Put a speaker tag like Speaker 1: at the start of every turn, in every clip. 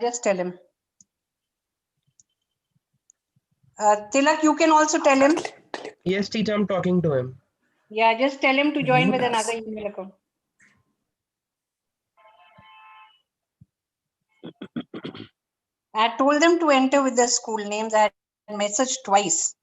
Speaker 1: just tell him. Tilak, you can also tell him.
Speaker 2: Yes, teacher, I'm talking to him.
Speaker 1: Yeah, just tell him to join with another email account. I told them to enter with their school names. I had messaged twice.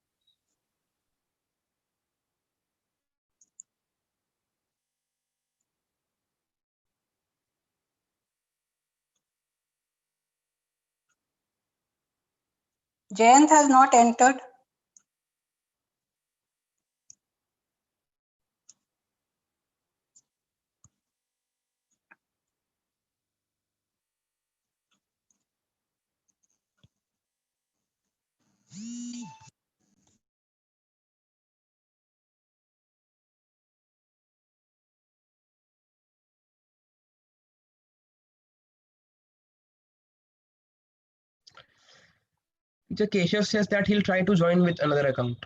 Speaker 1: Jayant has not entered.
Speaker 2: Teacher Keshav says that he'll try to join with another account.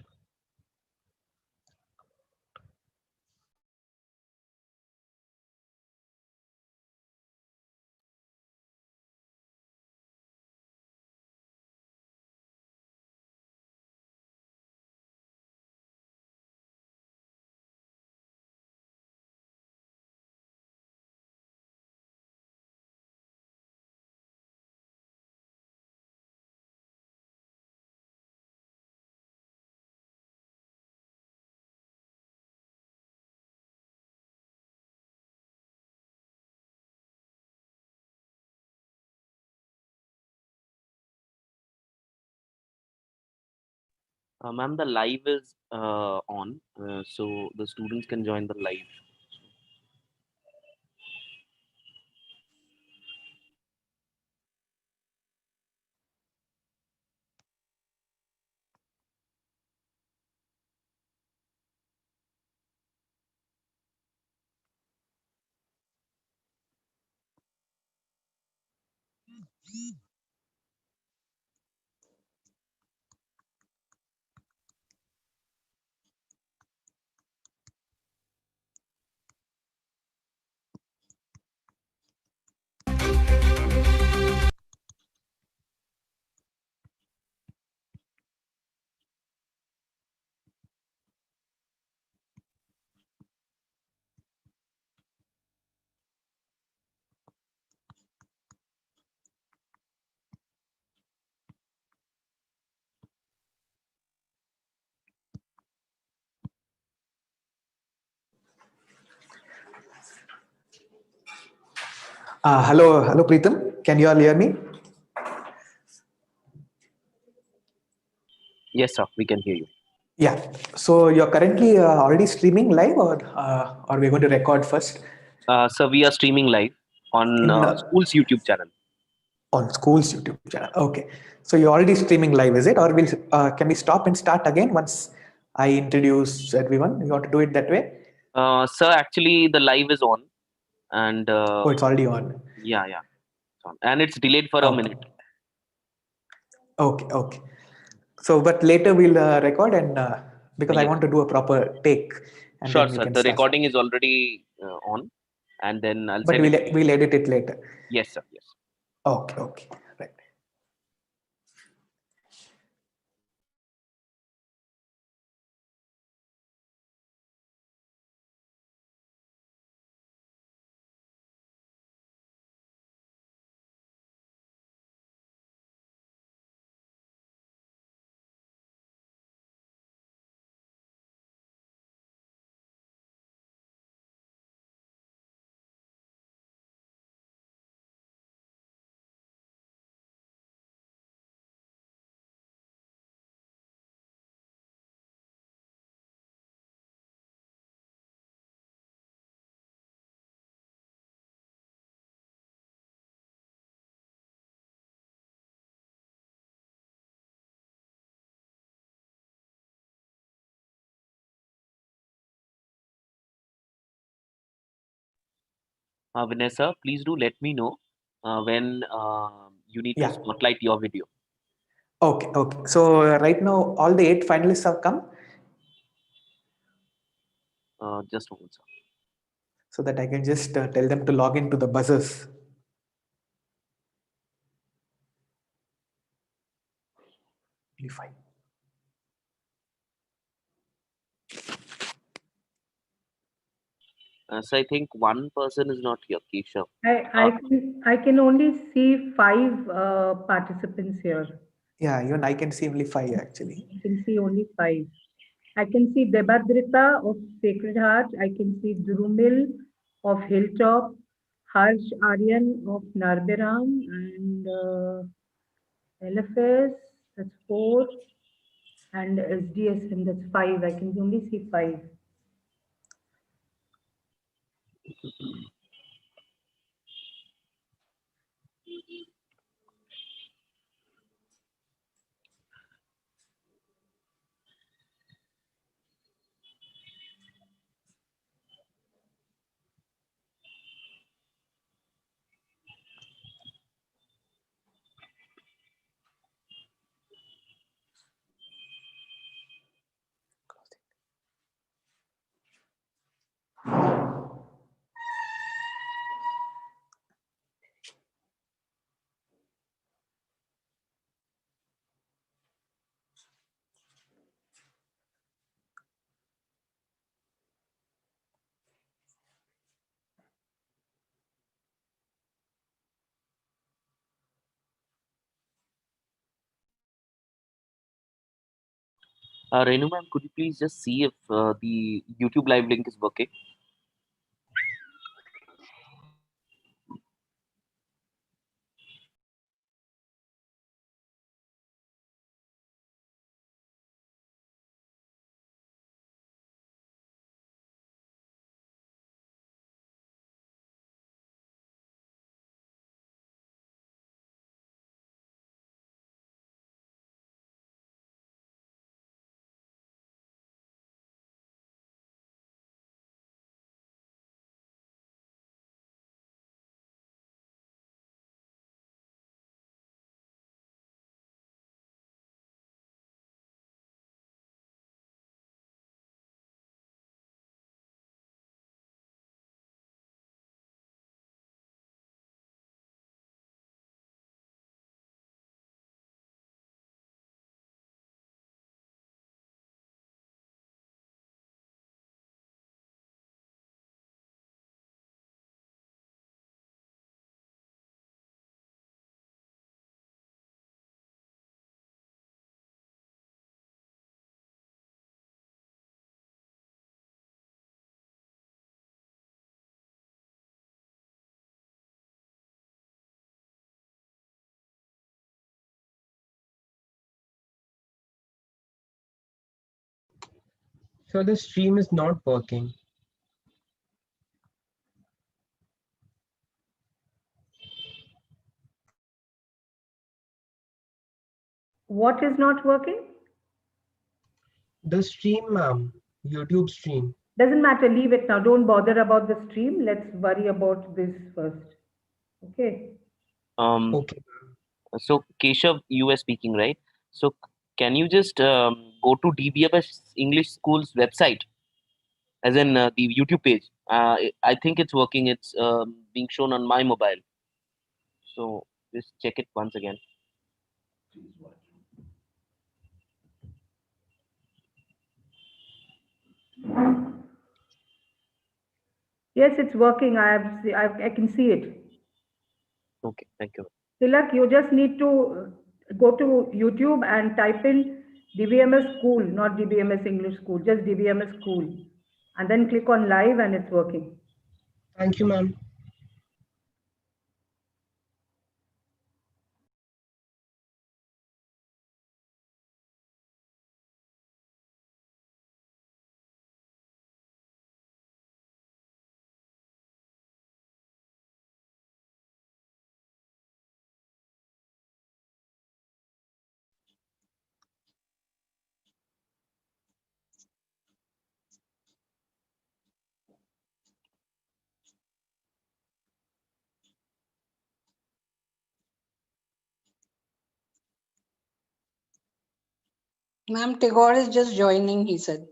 Speaker 3: Ma'am, the live is on, so the students can join the live.
Speaker 4: Hello, Preetham. Can you all hear me?
Speaker 3: Yes, sir, we can hear you.
Speaker 4: Yeah. So you're currently already streaming live, or we're going to record first?
Speaker 3: So we are streaming live on school's YouTube channel.
Speaker 4: On school's YouTube channel. Okay. So you're already streaming live, is it? Or will can we stop and start again once I introduce everyone? You want to do it that way?
Speaker 3: Sir, actually, the live is on, and
Speaker 4: Oh, it's already on.
Speaker 3: yeah, it's on. And it's delayed for a
Speaker 4: Okay.
Speaker 3: minute.
Speaker 4: Okay. So, but later we'll record and because I
Speaker 3: Yes.
Speaker 4: want to do a proper take, and
Speaker 3: Sure,
Speaker 4: then we
Speaker 3: sir.
Speaker 4: can
Speaker 3: The
Speaker 4: start.
Speaker 3: recording is already on, and then I'll
Speaker 4: But
Speaker 3: send it to you.
Speaker 4: we'll edit it later.
Speaker 3: Yes, sir. Yes.
Speaker 4: Okay. Right.
Speaker 3: Vinay, sir, please do let me know when you need to
Speaker 4: Yeah.
Speaker 3: spotlight your video.
Speaker 4: Okay. So right now, all the 8 finalists have come.
Speaker 3: Just a moment, sir.
Speaker 4: So that I can just tell them to log into the buzzers. Only 5.
Speaker 3: So I think one person is not here, Keshav.
Speaker 5: I can only see 5 participants here.
Speaker 4: Yeah, even I can see only 5 actually.
Speaker 5: I can see only 5. I can see Debadrita of Sacred Heart. I can see Drumil of Hilltop, Harsh Aryan of Narberam, and LFS, that's 4, and SDSM, that's 5. I can only see 5.
Speaker 3: Renu ma'am, could you please just see if the YouTube live link is working?
Speaker 2: So the stream is not working.
Speaker 5: What is not working?
Speaker 2: The stream, ma'am. YouTube stream.
Speaker 5: Doesn't matter, leave it now. Don't bother about the stream. Let's worry about this first. Okay.
Speaker 2: Okay.
Speaker 3: So Keshav, you were speaking, right? So can you just go to DBMS English School's website, as in the YouTube page? I think it's working. It's being shown on my mobile. So just check it once again.
Speaker 5: Yes, it's working. I can see it.
Speaker 3: Okay, thank you.
Speaker 5: Tilak, you just need to go to YouTube and type in DBMS School, not DBMS English School, just DBMS School. And then click on live and it's working.
Speaker 2: Thank you, ma'am.
Speaker 1: Ma'am, Tagore is just joining, he said.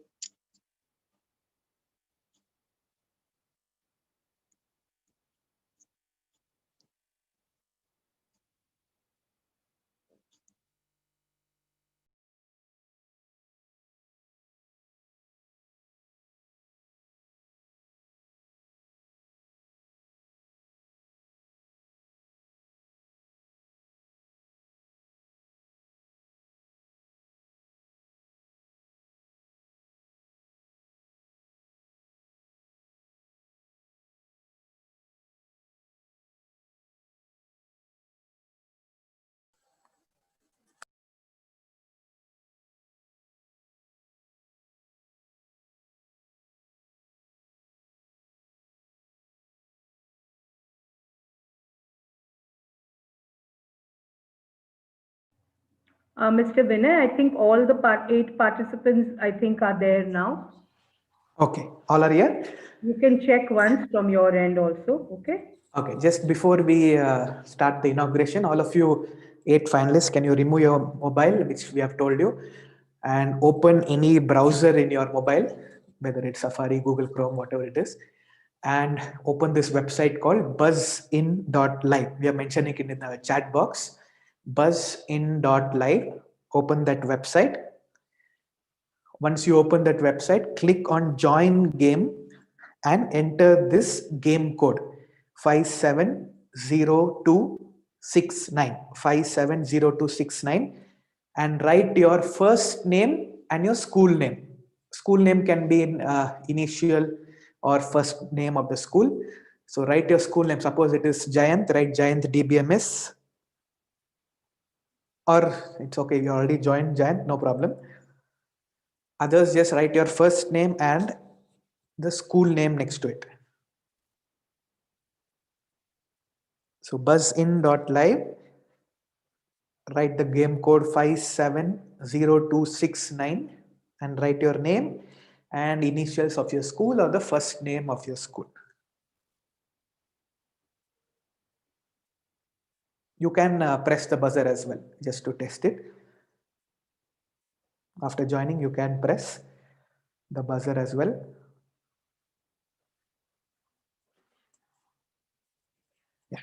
Speaker 5: Mr. Vinay, I think all the 8 participants, I think, are there now.
Speaker 4: Okay, all are here?
Speaker 5: You can check once from your end also, okay?
Speaker 4: Okay, just before we start the inauguration, all of you 8 finalists, can you remove your mobile, which we have told you, and open any browser in your mobile, whether it's Safari, Google Chrome, whatever it is, and open this website called buzzin.live. We are mentioning it in the chat box. Buzzin.live. Open that website. Once you open that website, click on join game and enter this game code 570269 570269 and write your first name and your school name. School name can be in initial or first name of the school. So write your school name. Suppose it is Jayant, write Jayant DBMS. Or it's okay, you already joined Jayant, no problem. Others, just write your first name and the school name next to it. So buzzin.live, write the game code 570269 and write your name and initials of your school or the first name of your school. You can press the buzzer as well, just to test it. After joining, you can press the buzzer as well. Yeah.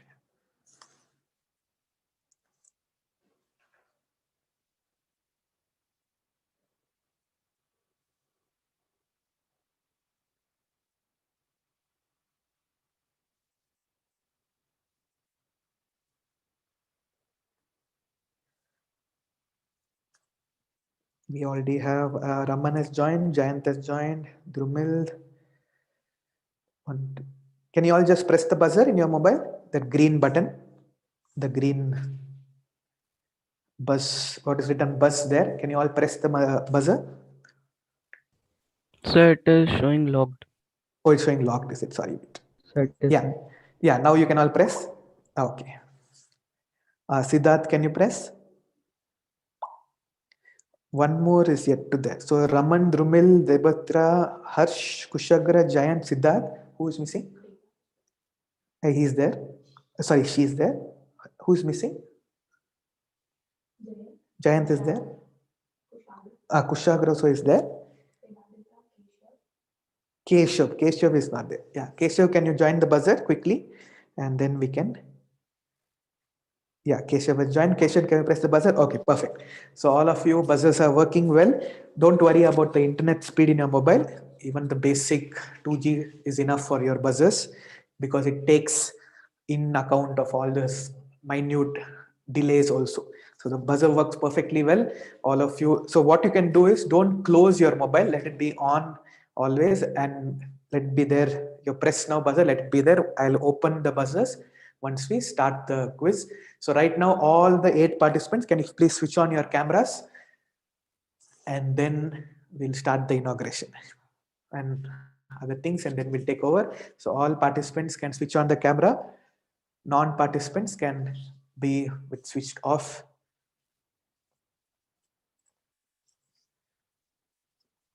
Speaker 4: We already have Raman has joined, Jayant has joined, Drumil. Can you all just press the buzzer in your mobile? That green button, the green buzz, what is written buzz there? Can you all press the buzzer?
Speaker 6: Sir, it is showing logged.
Speaker 4: Oh, it's showing locked, is it? Sorry.
Speaker 2: So it is
Speaker 4: Yeah. Yeah, now you can all press. Okay. Siddharth, can you press? One more is yet to there. So Raman, Drumil, Debatra, Harsh, Kushagra, Jayant, Siddharth. Who is missing? Hey, he's there. Sorry, she's there. Who's missing? Jayant is there. Kushagra also is there. Keshav is not there. Yeah, Keshav, can you join the buzzer quickly? And then we can. Yeah, Keshav has joined. Keshav, can you press the buzzer? Okay, perfect. So all of you buzzers are working well. Don't worry about the internet speed in your mobile. Even the basic 2G is enough for your buzzers because it takes in account of all this minute delays also. So the buzzer works perfectly well. All of you. So what you can do is don't close your mobile. Let it be on always and let it be there. Your press now buzzer, let it be there. I'll open the buzzers once we start the quiz. So right now, all the 8 participants, can you please switch on your cameras? And then we'll start the inauguration and other things, and then we'll take over. So all participants can switch on the camera. Non-participants can be switched off.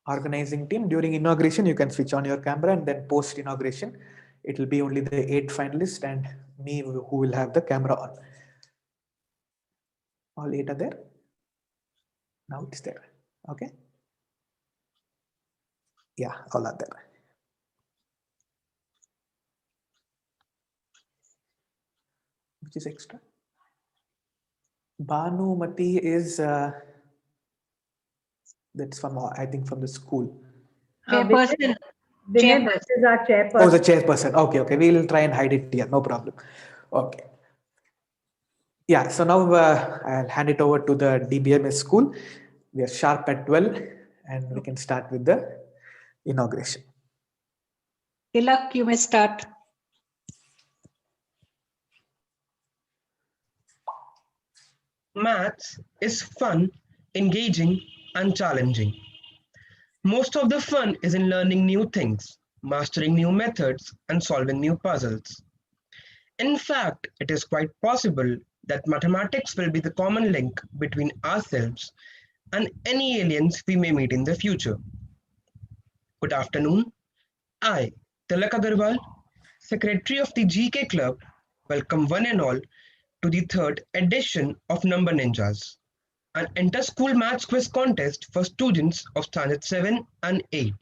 Speaker 4: Organizing team, during inauguration, you can switch on your camera, and then post inauguration, it will be only the 8 finalists and me who will have the camera on. All 8 are there. Now it's there. Okay. Yeah, all are there. Which is extra? Bhanumati is that's from I think from the school.
Speaker 1: Chairperson.
Speaker 5: Vinay, that is our chairperson.
Speaker 4: Oh, the chairperson. Okay. We'll try and hide it here. No problem. Okay. Yeah. So now I'll hand it over to the DBMS school. We are sharp at 12, and we can start with the inauguration.
Speaker 1: Tilak, you may start.
Speaker 7: Maths is fun, engaging, and challenging. Most of the fun is in learning new things, mastering new methods, and solving new puzzles. In fact, it is quite possible that mathematics will be the common link between ourselves and any aliens we may meet in the future. Good afternoon. I, Tilak Agarwal, Secretary of the GK Club, welcome one and all to the third edition of Number Ninjas, an inter-school maths quiz contest for students of standard 7 and 8.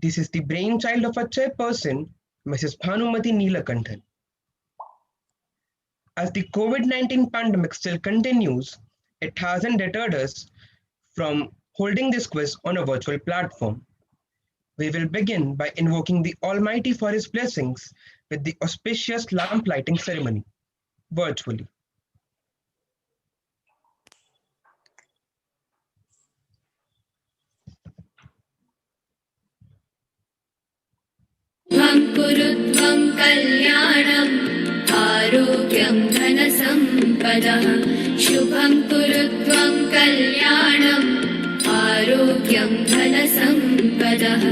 Speaker 7: This is the brainchild of our chairperson, Mrs. Bhanumati Neelakanthan. As the COVID-19 pandemic still continues, it hasn't deterred us from holding this quiz on a virtual platform. We will begin by invoking the Almighty for His blessings with the auspicious lamp lighting ceremony, virtually.
Speaker 6: कुरुत्वं कल्याणम् आरोग्यं धनसम्पदः शुभं कुरुत्वं कल्याणम् आरोग्यं धनसम्पदः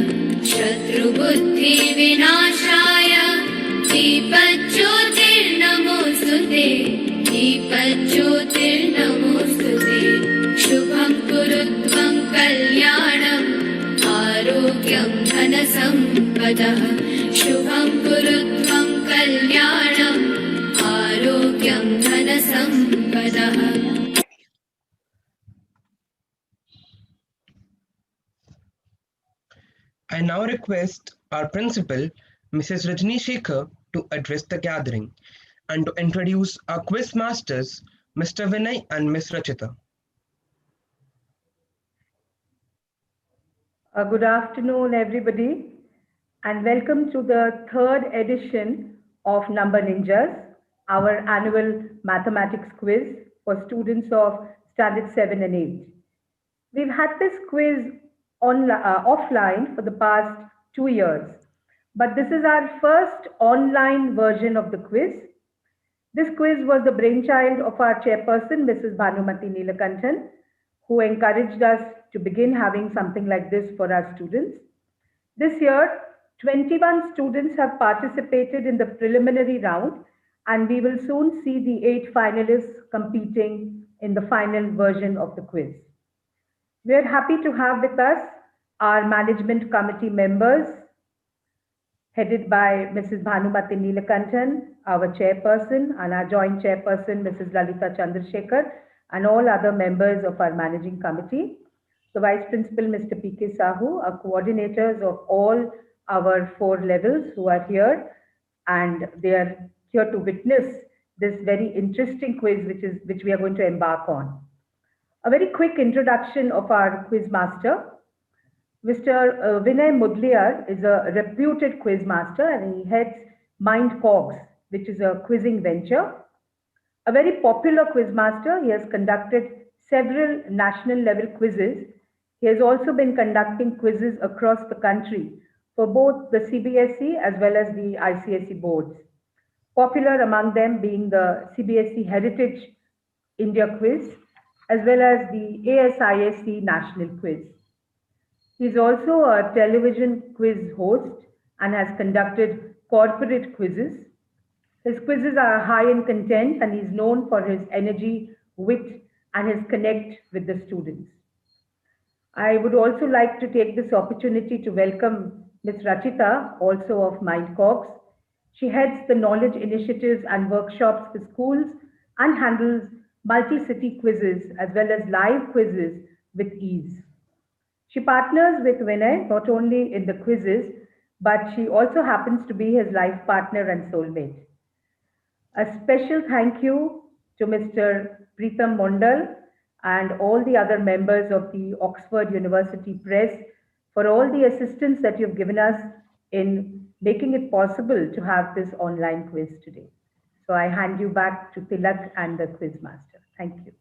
Speaker 6: शत्रुबुद्धिविनाशाय दीपज्योतिर्नमोऽस्तुते दीपज्योतिर्नमोऽस्तुते शुभं कुरुत्वं कल्याणम् आरोग्यं धनसम्पदः शुभं कुरुत्वं कल्याणम् आरोग्यं धनसम्पदः.
Speaker 7: I now request our principal, Mrs. Rajni Shekhar, to address the gathering and to introduce our quiz masters, Mr. Vinay and Ms. Rachita.
Speaker 5: Good afternoon, everybody, and welcome to the third edition of Number Ninjas, our annual mathematics quiz for students of standard 7 and 8. We've had this quiz offline for the past 2 years, but this is our first online version of the quiz. This quiz was the brainchild of our chairperson, Mrs. Bhanumati Neelakanthan, who encouraged us to begin having something like this for our students. This year, 21 students have participated in the preliminary round, and we will soon see the 8 finalists competing in the final version of the quiz. We are happy to have with us our management committee members, headed by Mrs. Bhanumati Neelakanthan, our chairperson, and our joint chairperson, Mrs. Lalita Chandrasekhar, and all other members of our managing committee. The vice principal, Mr. P.K. Sahu, our coordinators of all our 4 levels who are here, and they are here to witness this very interesting quiz which we are going to embark on. A very quick introduction of our quiz master. Mr. Vinay Mudliar is a reputed quiz master, and he heads Mind Cogs, which is a quizzing venture. A very popular quiz master, he has conducted several national level quizzes. He has also been conducting quizzes across the country for both the CBSE as well as the ICSE boards. Popular among them being the CBSE Heritage India Quiz, as well as the ASISE National Quiz. He is also a television quiz host and has conducted corporate quizzes. His quizzes are high in content, and he's known for his energy, wit, and his connect with the students. I would also like to take this opportunity to welcome Ms. Rachita, also of MindCogs. She heads the knowledge initiatives and workshops for schools and handles multi-city quizzes as well as live quizzes with ease. She partners with Vinay not only in the quizzes, but she also happens to be his life partner and soulmate. A special thank you to Mr. Preetham Mondal and all the other members of the Oxford University Press for all the assistance that you've given us in making it possible to have this online quiz today. So I hand you back to Tilak and the quiz master. Thank you.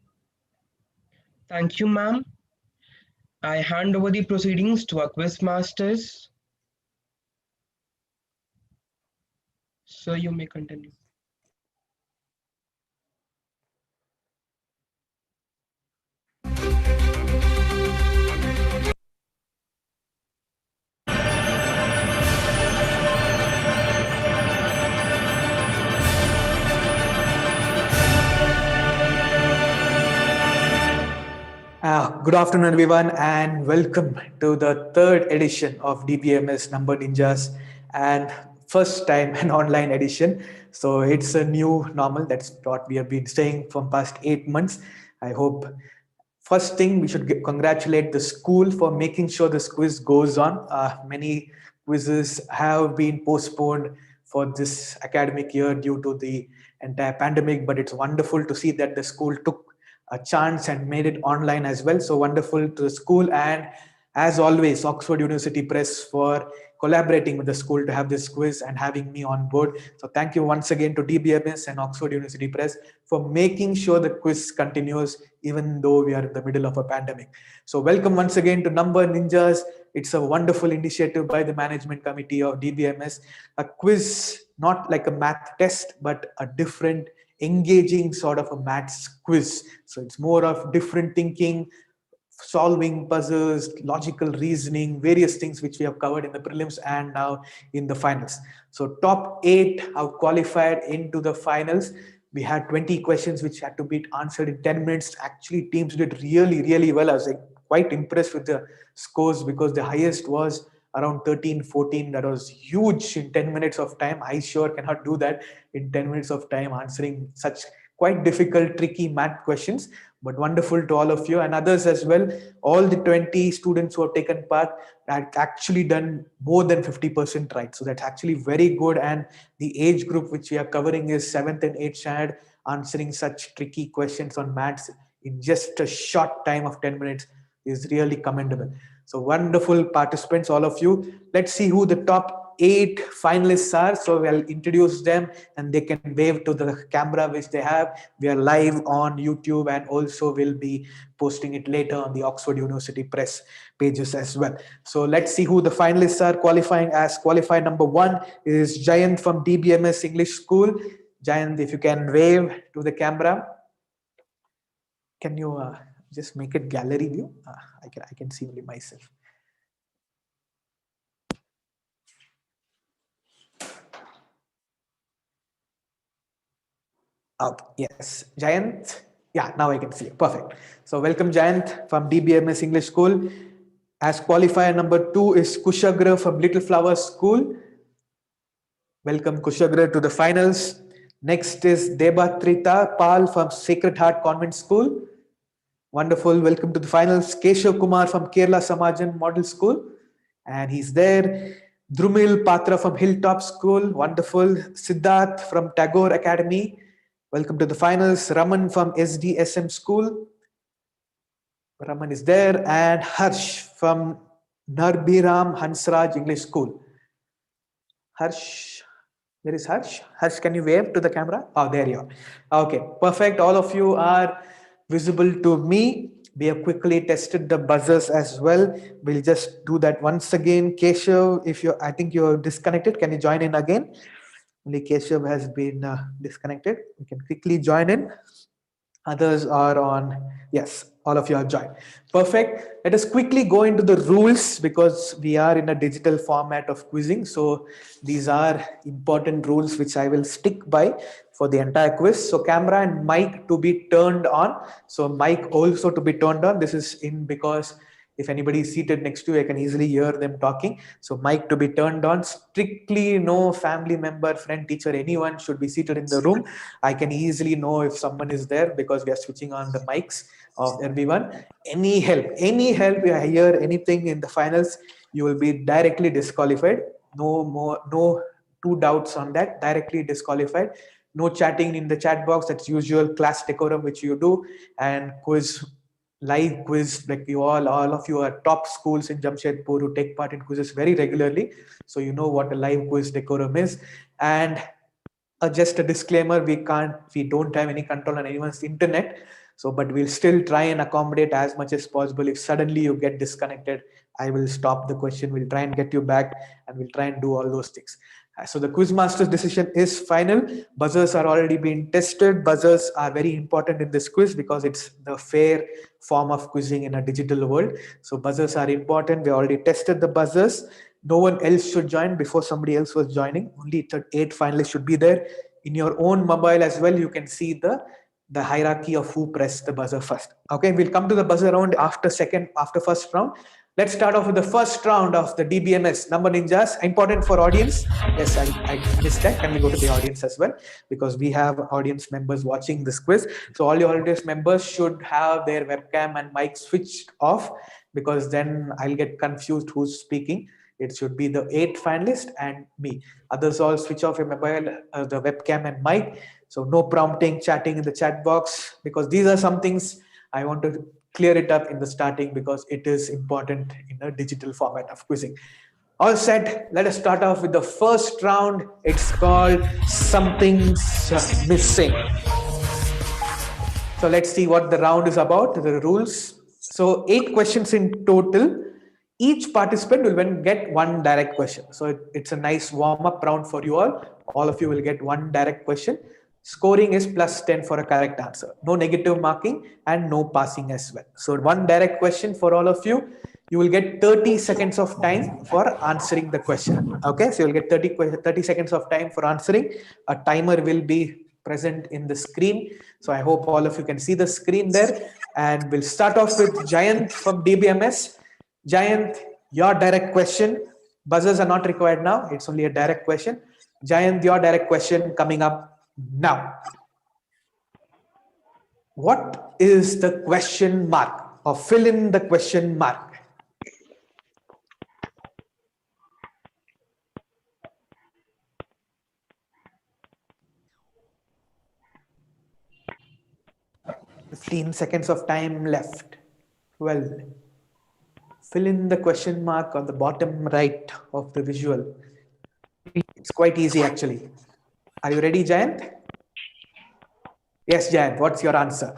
Speaker 7: Thank you, ma'am. I hand over the proceedings to our quiz masters. So you may continue.
Speaker 4: Good afternoon, everyone, and welcome to the third edition of DBMS Number Ninjas, and first time an online edition. So it's a new normal. That's what we have been saying for past 8 months. I hope first thing we should congratulate the school for making sure this quiz goes on. Many quizzes have been postponed for this academic year due to the entire pandemic, but it's wonderful to see that the school took a chance and made it online as well. So wonderful to the school, and as always, Oxford University Press for collaborating with the school to have this quiz and having me on board. So thank you once again to DBMS and Oxford University Press for making sure the quiz continues even though we are in the middle of a pandemic. So welcome once again to Number Ninjas. It's a wonderful initiative by the management committee of DBMS. A quiz, not like a math test, but a different engaging sort of a maths quiz. So it's more of different thinking, solving puzzles, logical reasoning, various things which we have covered in the prelims and now in the finals. So top 8 have qualified into the finals. We had 20 questions which had to be answered in 10 minutes. Actually, teams did really well. I was quite impressed with the scores because the highest was around 13, 14. That was huge in 10 minutes of time. I sure cannot do that in 10 minutes of time, answering such quite difficult, tricky math questions, but wonderful to all of you and others as well. All the 20 students who have taken part had actually done more than 50% right. So that's actually very good. And the age group which we are covering is 7th and 8th standard, answering such tricky questions on maths in just a short time of 10 minutes is really commendable. So wonderful participants, all of you. Let's see who the top 8 finalists are. So we'll introduce them and they can wave to the camera which they have. We are live on YouTube and also will be posting it later on the Oxford University Press pages as well. So let's see who the finalists are. Qualifying as qualified number 1 is Jayant from DBMS English School. Jayant, if you can wave to the camera. Can you just make it gallery view? I can see only myself. Okay, yes, Jayant. Yeah, now I can see you. Perfect. So welcome Jayant from DBMS English School. As qualifier number 2 is Kushagra from Little Flower School. Welcome Kushagra to the finals. Next is Debatrita Pal from Sacred Heart Convent School. Wonderful. Welcome to the finals. Keshav Kumar from Kerala Samajan Model School. And he's there. Drumil Patra from Hilltop School. Wonderful. Siddharth from Tagore Academy. Welcome to the finals. Raman from SDSM School. Raman is there. And Harsh from Narbiram Hansraj English School. Harsh. There is Harsh. Harsh, can you wave to the camera? Oh, there you are. Okay, perfect. All of you are visible to me. We have quickly tested the buzzers as well. We'll just do that once again. Keshav, I think you're disconnected. Can you join in again? Only Keshav has been disconnected. You can quickly join in. Others are on. Yes, all of you are joined. Perfect. Let us quickly go into the rules because we are in a digital format of quizzing. So these are important rules which I will stick by for the entire quiz. So camera and mic to be turned on. So mic also to be turned on. This is in because if anybody is seated next to you, I can easily hear them talking. So mic to be turned on. Strictly no family member, friend, teacher, anyone should be seated in the room. I can easily know if someone is there because we are switching on the mics of everyone. Any help you hear anything in the finals, you will be directly disqualified. No two doubts on that. Directly disqualified. No chatting in the chat box. That's usual class decorum which you do. And live quiz, like all of you are top schools in Jamshedpur who take part in quizzes very regularly. So you know what a live quiz decorum is. And just a disclaimer, we don't have any control on anyone's internet. So, but we'll still try and accommodate as much as possible. If suddenly you get disconnected, I will stop the question. We'll try and get you back and we'll try and do all those things. So the Quizmaster's decision is final. Buzzers are already being tested. Buzzers are very important in this quiz because it's the fair form of quizzing in a digital world. So buzzers are important. We already tested the buzzers. No one else should join before somebody else was joining. Only 8 finalists should be there. In your own mobile as well, you can see the the hierarchy of who pressed the buzzer first. Okay, we'll come to the buzzer round after first round. Let's start off with the first round of the DBMS Number Ninjas. Important for audience. Yes, I missed that. Can we go to the audience as well? Because we have audience members watching this quiz. So all your audience members should have their webcam and mic switched off, because then I'll get confused who's speaking. It should be the 8 finalists and me. Others all switch off your mobile, the webcam and mic. So no prompting, chatting in the chat box, because these are some things I want to clear it up in the starting, because it is important in a digital format of quizzing. All set, let us start off with the first round. It's called Something's Missing. So let's see what the round is about, the rules. So 8 questions in total. Each participant will get 1 direct question. So it's a nice warm-up round for you all. All of you will get 1 direct question. Scoring is +10 for a correct answer. No negative marking and no passing as well. So 1 direct question for all of you. You will get 30 seconds of time for answering the question. Okay, so you'll get 30 seconds of time for answering. A timer will be present in the screen. So I hope all of you can see the screen there. And we'll start off with Jayant from DBMS. Jayant, your direct question. Buzzers are not required now. It's only a direct question. Jayant, your direct question coming up now. What is the question mark, or fill in the question mark? "15 seconds of time left." Well, fill in the question mark on the bottom right of the visual. It's quite easy actually. Are you ready, Jayant? Yes, Jayant, what's your answer?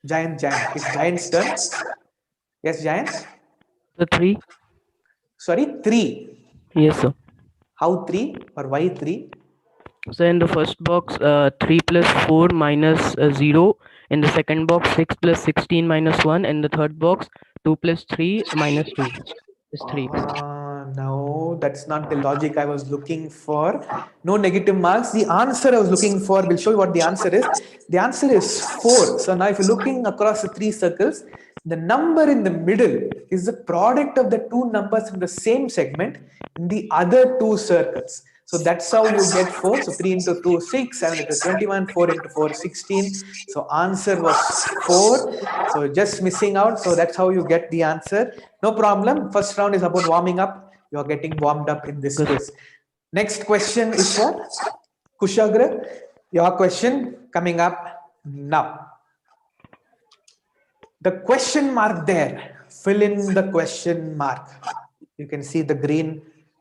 Speaker 4: Jayant, it's Jayant's turn. Yes, Jayant?
Speaker 2: The 3.
Speaker 4: Sorry, 3.
Speaker 2: Yes, sir.
Speaker 4: How 3 or why 3?
Speaker 2: So in the first box, 3 plus 4 minus 0. In the second box, 6 plus 16 minus 1. In the third box, 2 plus 3 minus 2 is 3.
Speaker 4: No, that's not the logic I was looking for. No negative marks. The answer I was looking for, we'll show you what the answer is. The answer is 4. So now if you're looking across the 3 circles, the number in the middle is the product of the 2 numbers in the same segment in the other 2 circles. So that's how you get 4. So 3 into 2, 6, 7 into 21, 4 into 4, 16. So answer was 4. So just missing out. So that's how you get the answer. No problem. First round is about warming up. You are getting warmed up in this quiz. Next question is for Kushagra. Your question coming up now. The question mark there. Fill in the question mark. You can see the green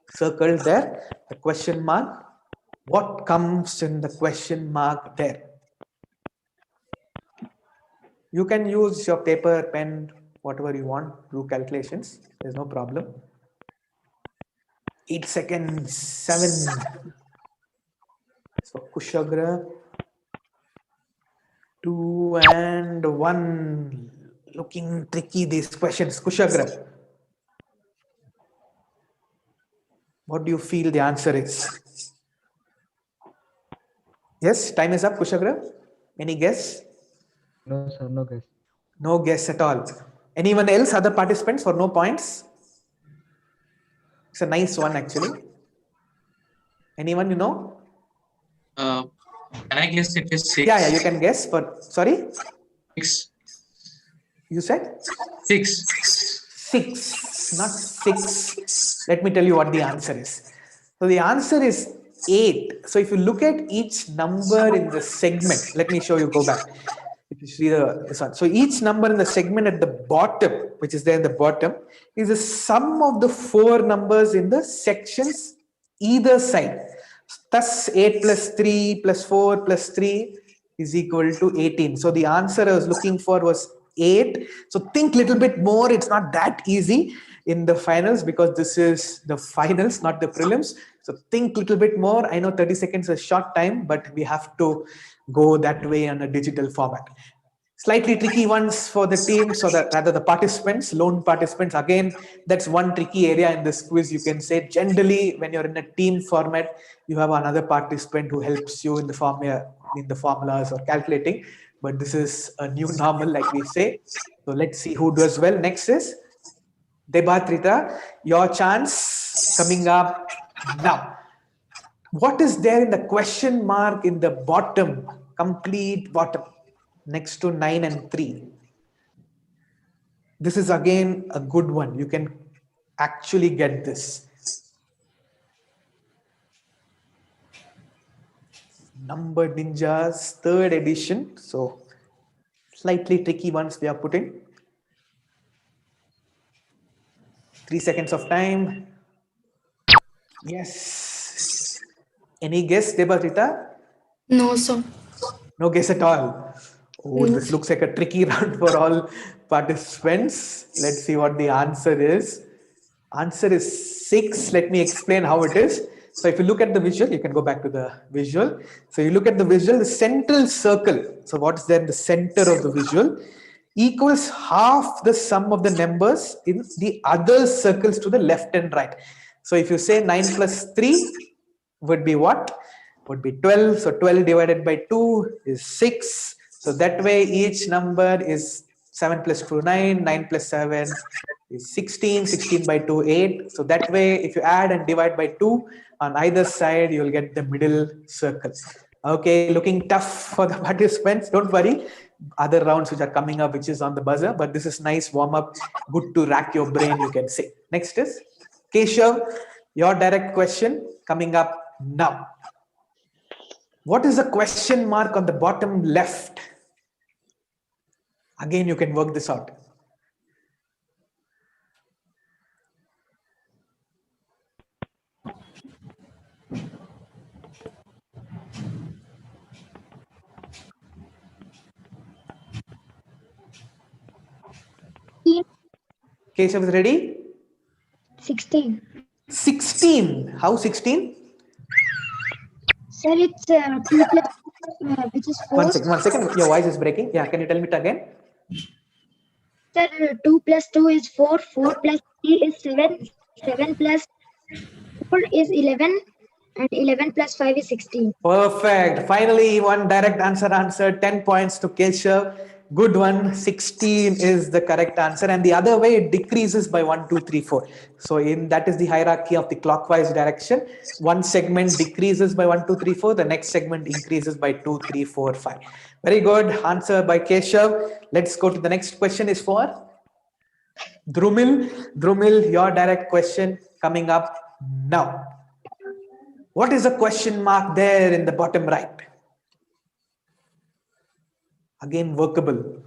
Speaker 4: circle there. The question mark. What comes in the question mark there? You can use your paper, pen, whatever you want, do calculations. There's no problem. 8 seconds, 7. So Kushagra, 2 and 1. Looking tricky, these questions. Kushagra, what do you feel the answer is? Yes, time is up, Kushagra. Any guess?
Speaker 2: No, sir, no guess.
Speaker 4: No guess at all. Anyone else, other participants, for no points? It's a nice one actually. Anyone you know?
Speaker 8: Can I guess it is 6?
Speaker 4: Yeah, you can guess. But sorry?
Speaker 8: 6.
Speaker 4: You said?
Speaker 8: 6.
Speaker 4: 6, not 6. Let me tell you what the answer is. So the answer is 8. So if you look at each number in the segment, let me show you, go back. If you see this one. So each number in the segment at the bottom, which is there in the bottom, is the sum of the 4 numbers in the sections either side. Thus 8 plus 3 plus 4 plus 3 is equal to 18. So the answer I was looking for was 8. So think a little bit more. It's not that easy in the finals, because this is the finals, not the prelims. So think a little bit more. I know 30 seconds is a short time, but we have to go that way on a digital format. Slightly tricky ones for the teams, or rather the participants, lone participants. Again, that's one tricky area in this quiz. You can say generally when you're in a team format, you have another participant who helps you in the formulas or calculating. But this is a new normal, like we say. So let's see who does well. Next is Debatrita. Your chance coming up now. What is there in the question mark in the bottom, complete bottom, next to 9 and 3? This is again a good one. You can actually get this. Number Ninjas, 3rd edition. So slightly tricky ones we are putting. 3 seconds of time. Yes. Any guess, Debatrita?
Speaker 6: No, sir.
Speaker 4: No guess at all. Oh,
Speaker 6: No.
Speaker 4: this looks like a tricky round for all participants. Let's see what the answer is. Answer is 6. Let me explain how it is. So if you look at the visual, you can go back to the visual. So you look at the visual, the central circle. So what's there in the center of the visual equals half the sum of the numbers in the other circles to the left and right. So if you say 9 plus 3 would be what? Would be 12. So 12 divided by 2 is 6. So that way each number is 7 plus 2, 9, 9 plus 7 is 16, 16 by 2, 8. So that way if you add and divide by 2 on either side, you'll get the middle circle. Okay, looking tough for the participants. Don't worry. Other rounds which are coming up, which is on the buzzer, but this is nice warm up. Good to rack your brain, you can say. Next is Keshav, your direct question coming up now. What is the question mark on the bottom left? Again, you can work this out. Keshav is ready?
Speaker 9: 16.
Speaker 4: 16. How 16?
Speaker 9: Sir, it's 2 plus, which is 4.
Speaker 4: 1 second. Your voice is breaking. Yeah, can you tell me it again?
Speaker 9: Sir, 2 plus 2 is 4. 4 plus 3 is 7. 7 plus 4 is 11. And 11 plus 5 is 16.
Speaker 4: Perfect. Finally, one direct answer answered. 10 points to Keshav. Good one. 16 is the correct answer. And the other way, it decreases by 1, 2, 3, 4. So that is the hierarchy of the clockwise direction. One segment decreases by 1, 2, 3, 4. The next segment increases by 2, 3, 4, 5. Very good. Answer by Keshav. Let's go to the next question is for Drumil. Drumil, your direct question coming up now. What is the question mark there in the bottom right? Again, workable.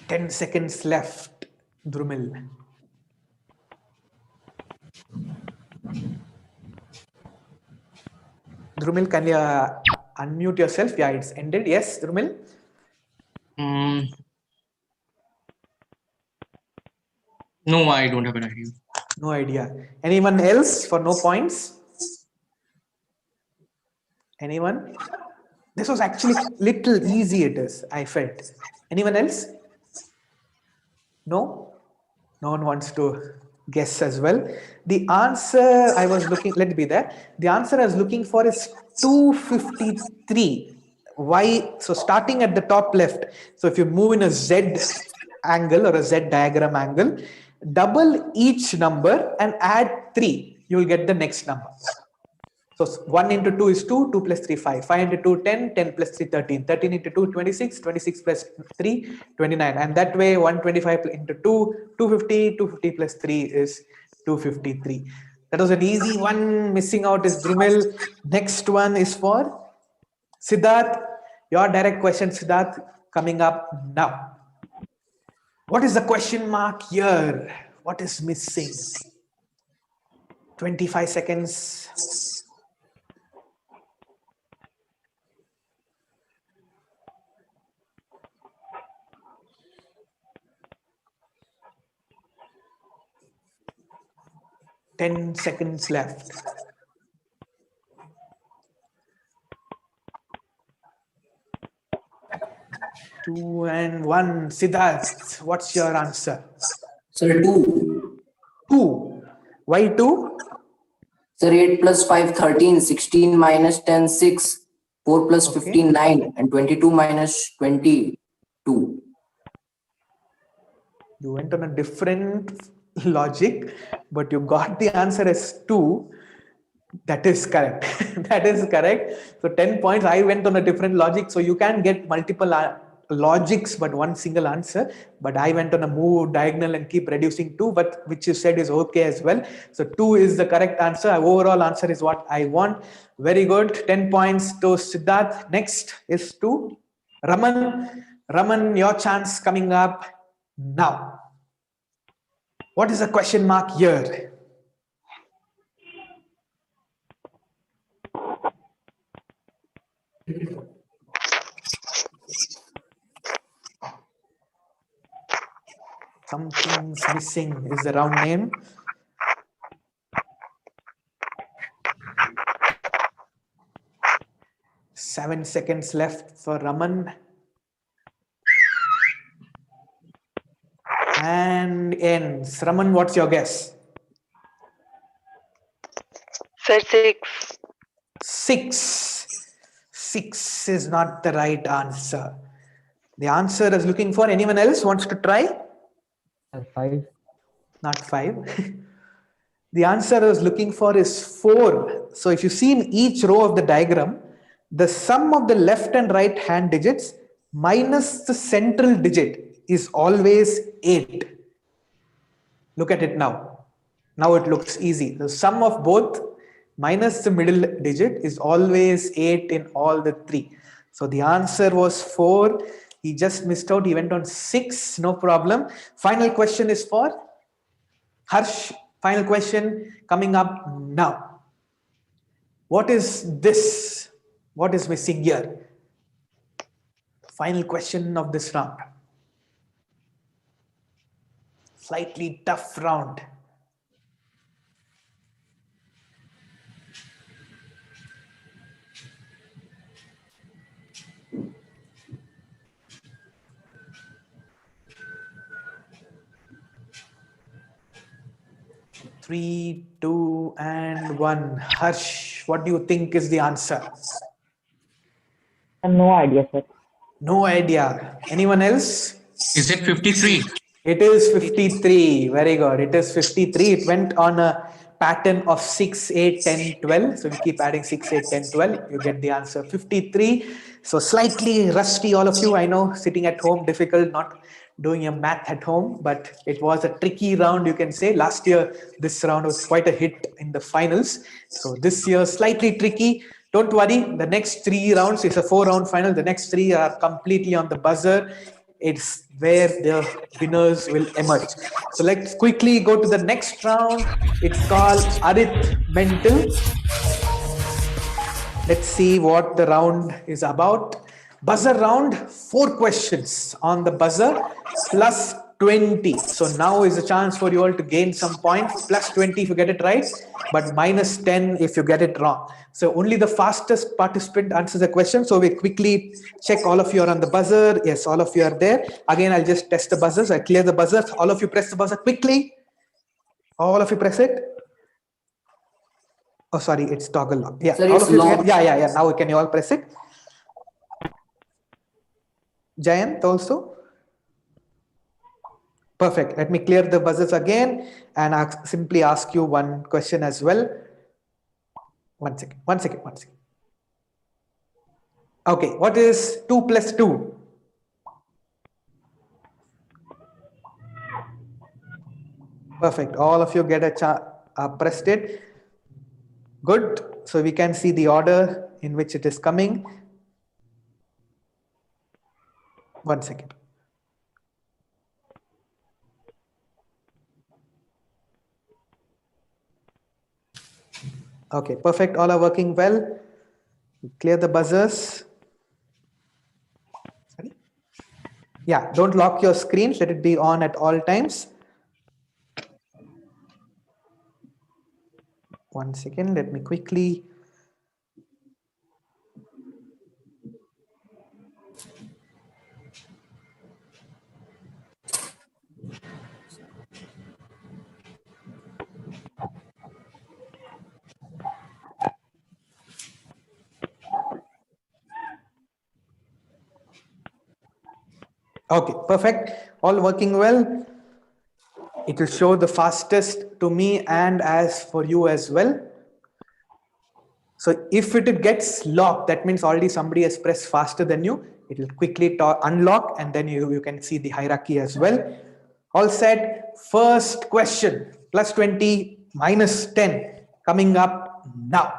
Speaker 4: Ten seconds left, Drumil. Drumil, can you unmute yourself? Yeah, it's ended. Yes, Drumil?
Speaker 8: No, I don't have an idea.
Speaker 4: No idea. Anyone else for no points? Anyone? This was actually little easy it is, I felt. Anyone else? No? No one wants to guess as well. The answer I was looking, let it be there. The answer I was looking for is 253. Why? So starting at the top left. So if you move in a Z angle or a Z diagram angle, double each number and add 3. You will get the next number. So 1 into 2 is 2, 2 plus 3, 5. 5 into 2, 10, 10 plus 3, 13. 13 into 2, 26, 26 plus 3, 29. And that way 125 into 2, 250, 250 plus 3 is 253. That was an easy one. Missing out is Drumil. Next one is for Siddharth. Your direct question, Siddharth, coming up now. What is the question mark here? What is missing? 25 seconds. 10 seconds left. 2 and 1. Siddharth, what's your answer?
Speaker 10: Sir, 2.
Speaker 4: 2. Why 2?
Speaker 10: Sir, 8 plus 5, 13, 16 minus 10, 6, 4 plus
Speaker 4: Okay.
Speaker 10: 15, 9, and 22 minus 20, 2.
Speaker 4: You went on a different logic, but you got the answer as 2. That is correct. That is correct. So 10 points. I went on a different logic. So you can get multiple logics, but one single answer. But I went on a move diagonal and keep reducing 2, but which you said is okay as well. So 2 is the correct answer. Our overall answer is what I want. Very good. 10 points to Siddharth. Next is to Raman. Raman, your chance coming up now. What is the question mark here? Something's missing is the round name. Seven seconds left for Raman. And ends. Raman, what's your guess?
Speaker 11: Sir, 6.
Speaker 4: 6. 6 is not the right answer. The answer is looking for anyone else wants to try?
Speaker 2: 5.
Speaker 4: Not 5. The answer I was looking for is 4. So if you see in each row of the diagram, the sum of the left and right hand digits minus the central digit is always 8. Look at it now. Now it looks easy. The sum of both minus the middle digit is always 8 in all the 3. So the answer was 4. He just missed out. He went on 6. No problem. Final question is for Harsh. Final question coming up now. What is this? What is missing here? Final question of this round. Slightly tough round. Three, 2, and 1. Harsh, what do you think is the answer?
Speaker 12: No idea, sir.
Speaker 4: No idea. Anyone else?
Speaker 8: Is it 53?
Speaker 4: It is 53. Very good. It is 53. It went on a pattern of 6, 8, 10, 12. So we keep adding 6, 8, 10, 12. You get the answer 53. So slightly rusty, all of you. I know, sitting at home, difficult, not doing your math at home, but it was a tricky round, you can say. Last year, this round was quite a hit in the finals. So this year, slightly tricky. Don't worry, the next 3 rounds is a 4-round final. The next 3 are completely on the buzzer. It's where the winners will emerge. So let's quickly go to the next round. It's called arithmetal. Let's see what the round is about. Buzzer round, 4 questions on the buzzer plus 20. So now is a chance for you all to gain some points. Plus 20 if you get it right, but minus 10 if you get it wrong. So only the fastest participant answers the question. So we quickly check all of you are on the buzzer. Yes, all of you are there. Again, I'll just test the buzzers. I clear the buzzers. All of you press the buzzer quickly. All of you press it. Oh, sorry, it's toggle lock. Yeah,
Speaker 10: Sir,
Speaker 4: all
Speaker 10: it's
Speaker 4: of you.
Speaker 10: locked.
Speaker 4: Yeah. Now can you all press it? Jayant also? Perfect. Let me clear the buzzers again and simply ask you one question as well. One second. Okay, what is 2 plus 2? Perfect. All of you get a pressed it. Good. So we can see the order in which it is coming. 1 second. Okay, perfect. All are working well. Clear the buzzers. Sorry. Yeah, don't lock your screens. Let it be on at all times. 1 second, let me quickly. Okay, perfect. All working well. It will show the fastest to me and as for you as well. So if it gets locked, that means already somebody has pressed faster than you. It will quickly unlock and then you can see the hierarchy as well. All set. First question, plus 20 minus 10 coming up now.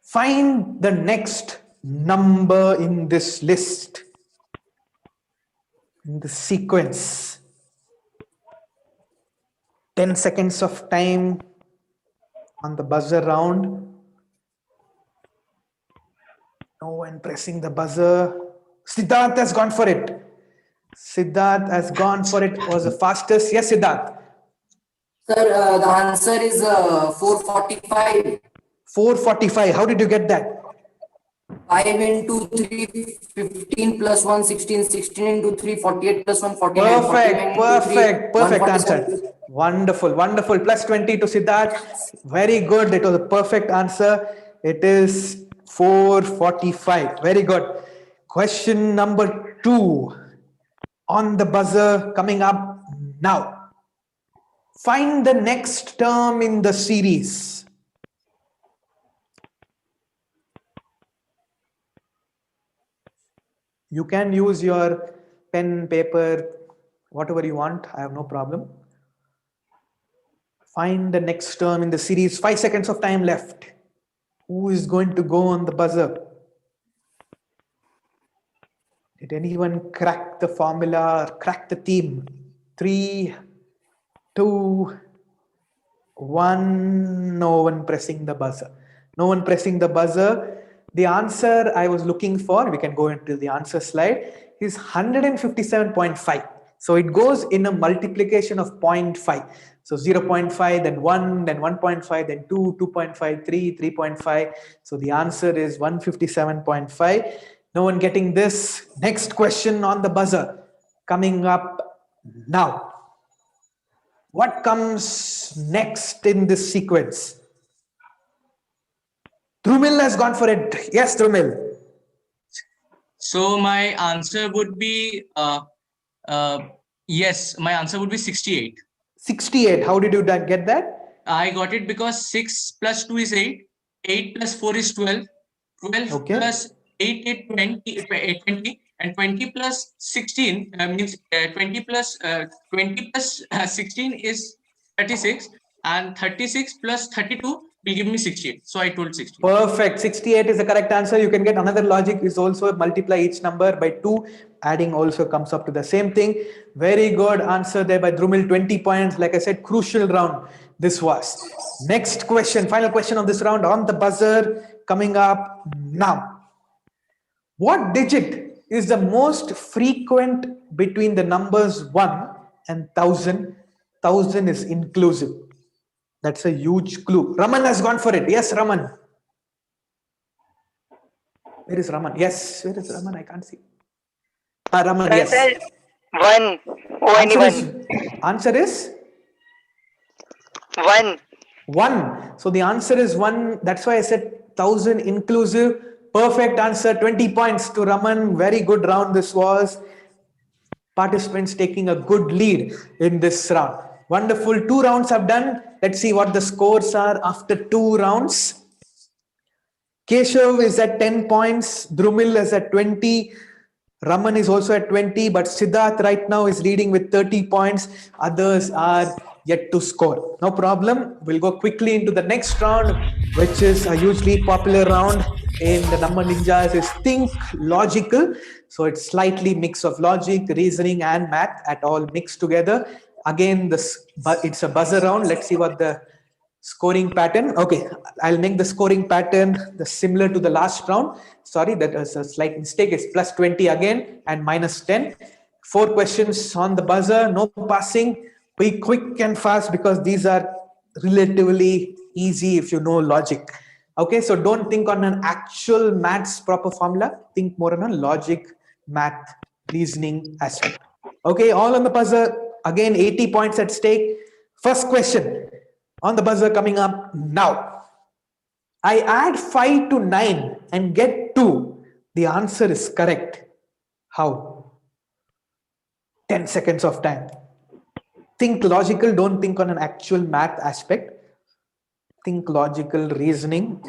Speaker 4: Find the next number in this list, in the sequence. 10 seconds of time on the buzzer round. No one pressing the buzzer. Siddharth has gone for it. Siddharth has gone for it. Was the fastest. Yes, Siddharth.
Speaker 10: Sir, the answer is 445.
Speaker 4: 445. How did you get that?
Speaker 10: 5 into 3, 15 plus 1, 16, 16 into 3, 48 plus 1, 49.
Speaker 4: Perfect answer. Wonderful, wonderful. Plus 20 to Siddharth. Very good. It was a perfect answer. It is 445. Very good. Question number 2 on the buzzer coming up now. Find the next term in the series. You can use your pen, paper, whatever you want. I have no problem. Find the next term in the series. 5 seconds of time left. Who is going to go on the buzzer? Did anyone crack the formula or crack the theme? 3, 2, 1. No one pressing the buzzer. No one pressing the buzzer. The answer I was looking for, we can go into the answer slide, is 157.5. So it goes in a multiplication of 0.5. So 0.5, then 1, then 1.5, then 2, 2.5, 3, 3.5. So the answer is 157.5. No one getting this. Next question on the buzzer coming up now. What comes next in this sequence? Drumil has gone for it. Yes, Drumil.
Speaker 8: So my answer would be, yes, my answer would be 68.
Speaker 4: 68. How did you get that?
Speaker 8: I got it because 6 plus 2 is 8. 8 plus 4 is 12. 12 plus 8 is 20, and 20 plus 16 means 20 plus 16 is 36, and 36 plus 32 will give me 68. So I told 68.
Speaker 4: Perfect. 68 is the correct answer. You can get another logic is also multiply each number by 2. Adding also comes up to the same thing. Very good answer there by Drumil. 20 points. Like I said, crucial round this was. Next question, final question of this round on the buzzer coming up now. What digit is the most frequent between the numbers 1 and 1000? 1000 is inclusive. That's a huge clue. Raman has gone for it. Yes, Raman. Where is Raman? Yes, where is Raman? I can't see. Raman, yes.
Speaker 11: 1.
Speaker 4: Answer is?
Speaker 11: 1.
Speaker 4: 1. So the answer is 1. That's why I said 1000 inclusive. Perfect answer. 20 points to Raman. Very good round this was. Participants taking a good lead in this round. Wonderful. 2 rounds have done. Let's see what the scores are after 2 rounds. Keshav is at 10 points. Drumil is at 20. Raman is also at 20. But Siddharth right now is leading with 30 points. Others are yet to score. No problem. We'll go quickly into the next round, which is a hugely popular round in the Number Ninjas, is Think Logical. So it's slightly mix of logic, reasoning and math at all mixed together. Again, it's a buzzer round. Let's see what the scoring pattern. Okay, I'll make the scoring pattern similar to the last round. Sorry, that was a slight mistake. It's plus 20 again and minus 10. 4 questions on the buzzer. No passing. Be quick and fast because these are relatively easy if you know logic. Okay, so don't think on an actual maths proper formula. Think more on a logic, math, reasoning aspect. Okay, all on the buzzer. Again, 80 points at stake. First question on the buzzer coming up now. I add 5 to 9 and get 2. The answer is correct. How? 10 seconds of time. Think logical, don't think on an actual math aspect. Think logical reasoning.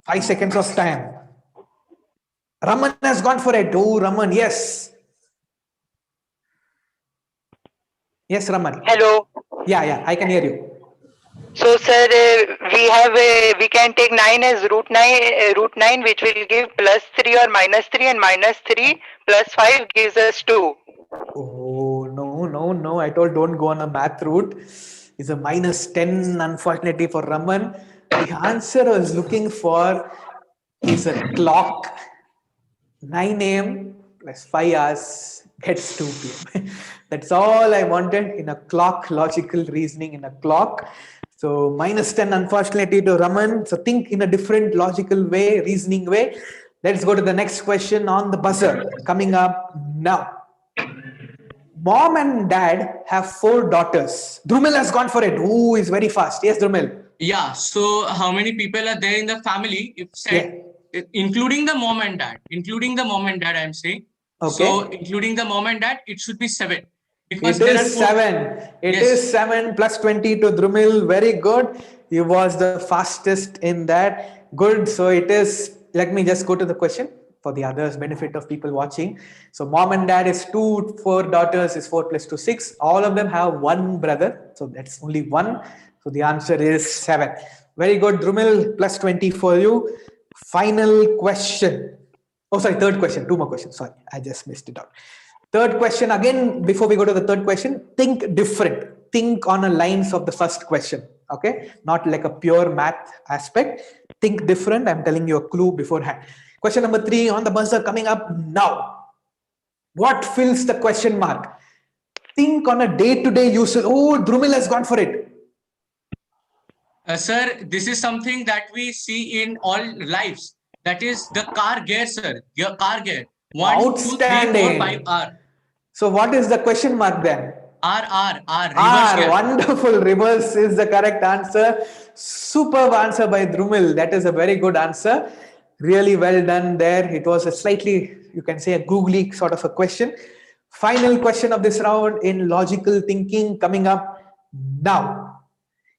Speaker 4: 5 seconds of time. Raman has gone for it. Oh, Raman, yes. Yes, Raman.
Speaker 11: Hello.
Speaker 4: Yeah, I can hear you.
Speaker 11: So, sir, we can take 9 as root 9, which will give +3 or -3, and -3 plus 5 gives us 2.
Speaker 4: Oh, no. I told don't go on a math route. It's a -10, unfortunately, for Raman. The answer I was looking for is a clock. 9 a.m. plus 5 hours gets 2 p.m. That's all I wanted in a clock, logical reasoning in a clock. So -10, unfortunately, to Raman. So think in a different logical way, reasoning way. Let's go to the next question on the buzzer coming up now. Mom and dad have 4 daughters. Drumil has gone for it. Ooh, he's very fast. Yes, Drumil.
Speaker 8: Yeah. So how many people are there in the family? If said, including the mom and dad. Including the mom and dad, I'm saying.
Speaker 4: Okay.
Speaker 8: So including the mom and dad, it should be 7. Because
Speaker 4: It
Speaker 8: there
Speaker 4: is
Speaker 8: are
Speaker 4: 7. It is 7 plus 20 to Drumil. Very good. He was the fastest in that. Good. So it is. Let me just go to the question for the others' benefit of people watching. So mom and dad is 2, 4 daughters is 4 plus 2, 6. All of them have 1 brother. So that's only 1. So the answer is 7. Very good, Drumil. Plus 20 for you. Final question. Oh, sorry, third question. 2 more questions. Sorry, I just missed it out. Third question. Again, before we go to the third question, think different. Think on the lines of the first question. Okay, not like a pure math aspect. Think different. I'm telling you a clue beforehand. Question number 3 on the buzzer coming up now. What fills the question mark? Think on a day-to-day usage. Oh, Drumil has gone for it.
Speaker 8: Sir, this is something that we see in all lives. That is the car gear, sir. Your car gear. 1, 2, 3, 4, 5 R.
Speaker 4: So what is the question mark then?
Speaker 8: R.
Speaker 4: R. Wonderful. Reverse is the correct answer. Superb answer by Drumil. That is a very good answer. Really well done there. It was a slightly, you can say, a googly sort of a question. Final question of this round in logical thinking coming up now.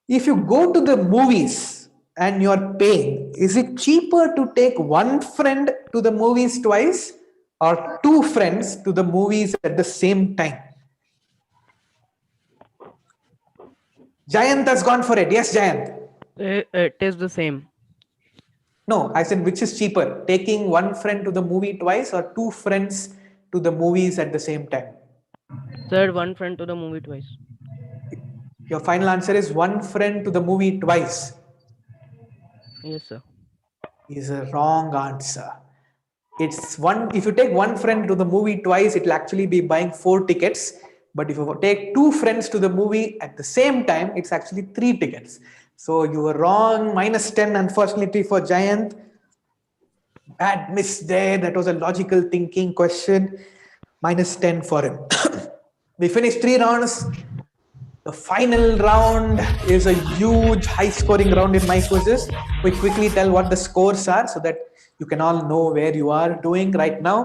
Speaker 4: If you go to the movies and you're paying, is it cheaper to take 1 friend to the movies twice or 2 friends to the movies at the same time? Jayant has gone for it. Yes, Jayant.
Speaker 2: It is the same.
Speaker 4: No, I said which is cheaper? Taking 1 friend to the movie twice or 2 friends to the movies at the same time?
Speaker 2: Sir, 1 friend to the movie twice.
Speaker 4: Your final answer is 1 friend to the movie twice.
Speaker 2: Yes, sir.
Speaker 4: Is a wrong answer. It's 1. If you take 1 friend to the movie twice, it will actually be buying 4 tickets. But if you take 2 friends to the movie at the same time, it's actually 3 tickets. So you were wrong. -10, unfortunately, for Jayant. Bad miss there. That was a logical thinking question. -10 for him. We finished 3 rounds. The final round is a huge high-scoring round in my quizzes. We quickly tell what the scores are so that you can all know where you are doing right now.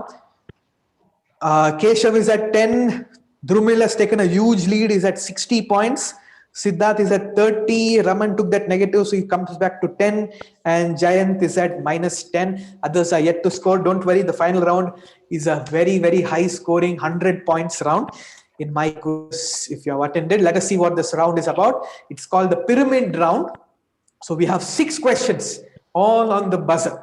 Speaker 4: Keshav is at 10. Drumil has taken a huge lead. He's at 60 points. Siddharth is at 30. Raman took that negative, so he comes back to 10. And Jayant is at -10. Others are yet to score. Don't worry, the final round is a very, very high-scoring 100 points round. In my quiz, if you have attended, let us see what this round is about. It's called the pyramid round. So we have 6 questions, all on the buzzer.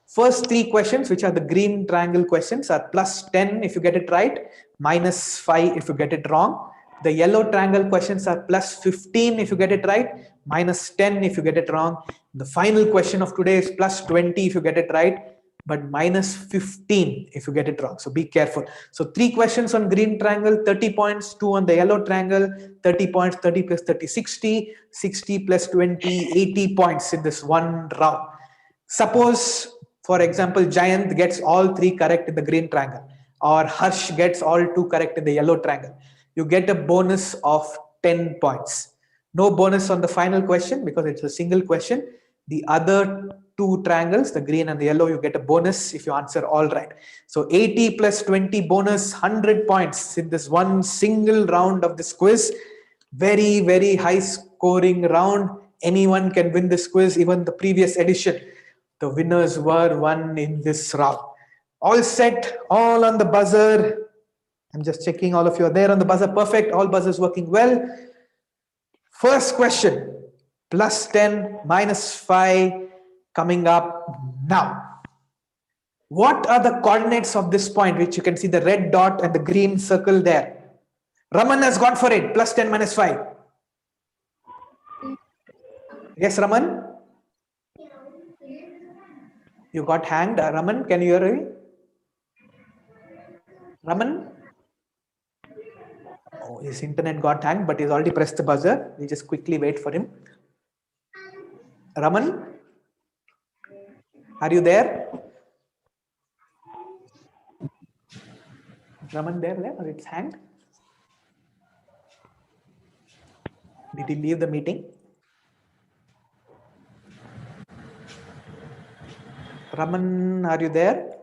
Speaker 4: First 3 questions, which are the green triangle questions, are +10 if you get it right, -5 if you get it wrong. The yellow triangle questions are +15 if you get it right, -10 if you get it wrong. The final question of today is +20 if you get it right, but minus 15 if you get it wrong. So be careful. So 3 questions on green triangle, 30 points, 2 on the yellow triangle, 30 points, 30 plus 30, 60, 60 plus 20, 80 points in this one round. Suppose, for example, Jayant gets all 3 correct in the green triangle, or Harsh gets all 2 correct in the yellow triangle. You get a bonus of 10 points. No bonus on the final question because it's a single question. The other 2 triangles, the green and the yellow, you get a bonus if you answer all right. So 80 plus 20 bonus, 100 points in this one single round of this quiz. Very, very high scoring round. Anyone can win this quiz, even the previous edition. The winners were won in this round. All set, all on the buzzer. I'm just checking all of you are there on the buzzer. Perfect, all buzzers working well. First question, plus 10, minus 5, coming up now. What are the coordinates of this point, which you can see the red dot and the green circle there? Raman has gone for it, plus 10, minus 5. Yes, Raman? You got hanged. Raman, can you hear me? Raman? Oh, his internet got hanged, but he's already pressed the buzzer. We just quickly wait for him. Raman? Are you there? Raman there or it's hanged? Did he leave the meeting? Raman, are you there?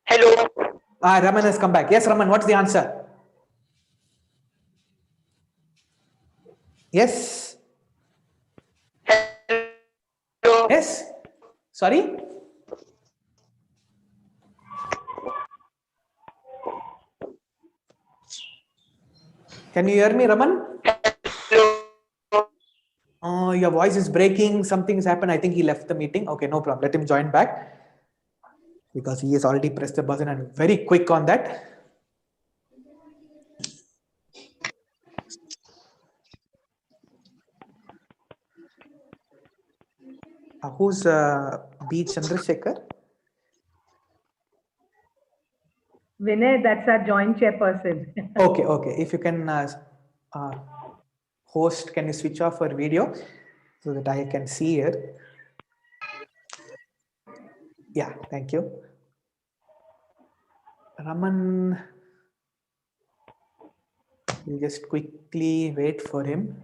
Speaker 11: Hello.
Speaker 4: Raman has come back. Yes, Raman, what's the answer? Yes?
Speaker 11: Hello.
Speaker 4: Yes? Sorry? Can you hear me, Raman? Oh, your voice is breaking. Something's happened. I think he left the meeting. Okay, no problem. Let him join back because he has already pressed the button and very quick on that. Who's B. Chandrasekhar?
Speaker 5: Vinay, that's our joint chairperson.
Speaker 4: Okay, okay. If you can host, can you switch off her video so that I can see her? Yeah, thank you. Raman, we'll just quickly wait for him.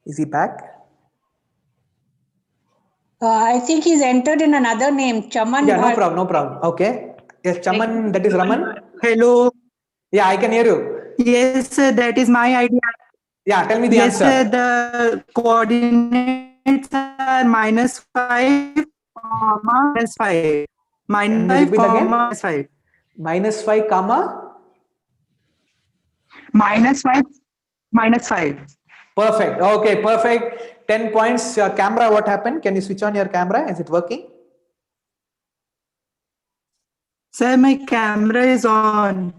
Speaker 4: Is he back?
Speaker 1: I think he's entered in another name, Chaman.
Speaker 4: Yeah, no problem, no problem. Okay. Yes, Chaman, that is Raman.
Speaker 12: Hello.
Speaker 4: Yeah, I can hear you.
Speaker 12: Yes, sir, that is my idea.
Speaker 4: Yeah, tell me the
Speaker 12: Yes,
Speaker 4: answer.
Speaker 12: sir, the coordinates are -5, -5.
Speaker 4: Can you
Speaker 12: -5,
Speaker 4: repeat again?
Speaker 12: -5.
Speaker 4: -5, comma?
Speaker 12: -5, -5.
Speaker 4: Perfect. Okay, perfect. 10 points. Your camera, what happened? Can you switch on your camera? Is it working?
Speaker 12: Sir, my camera is on.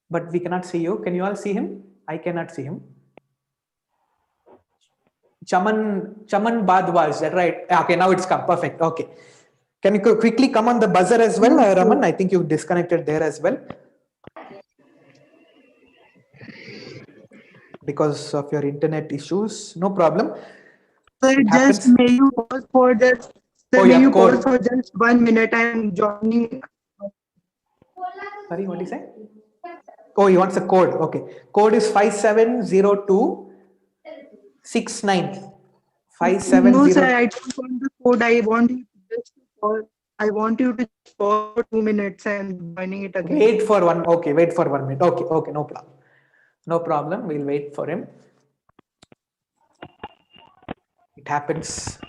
Speaker 4: But we cannot see you. Can you all see him? I cannot see him. Chaman Badwa, is that right? Okay, now it's come. Perfect. Okay. Can you quickly come on the buzzer as well, Raman? I think you disconnected there as well. Because of your internet issues. No problem.
Speaker 12: Sir, just may you pause for just, sir, may you pause for just 1 minute. I am joining.
Speaker 4: Sorry, what did you say? Oh, he wants a code. Okay. Code is 570269. 5702.
Speaker 12: No, sir, I don't want the code. I want you to just pause. I want you to pause for 2 minutes and joining it again.
Speaker 4: Wait for one. Okay, wait for 1 minute. Okay, okay, no problem. No problem. We'll wait for him. It happens.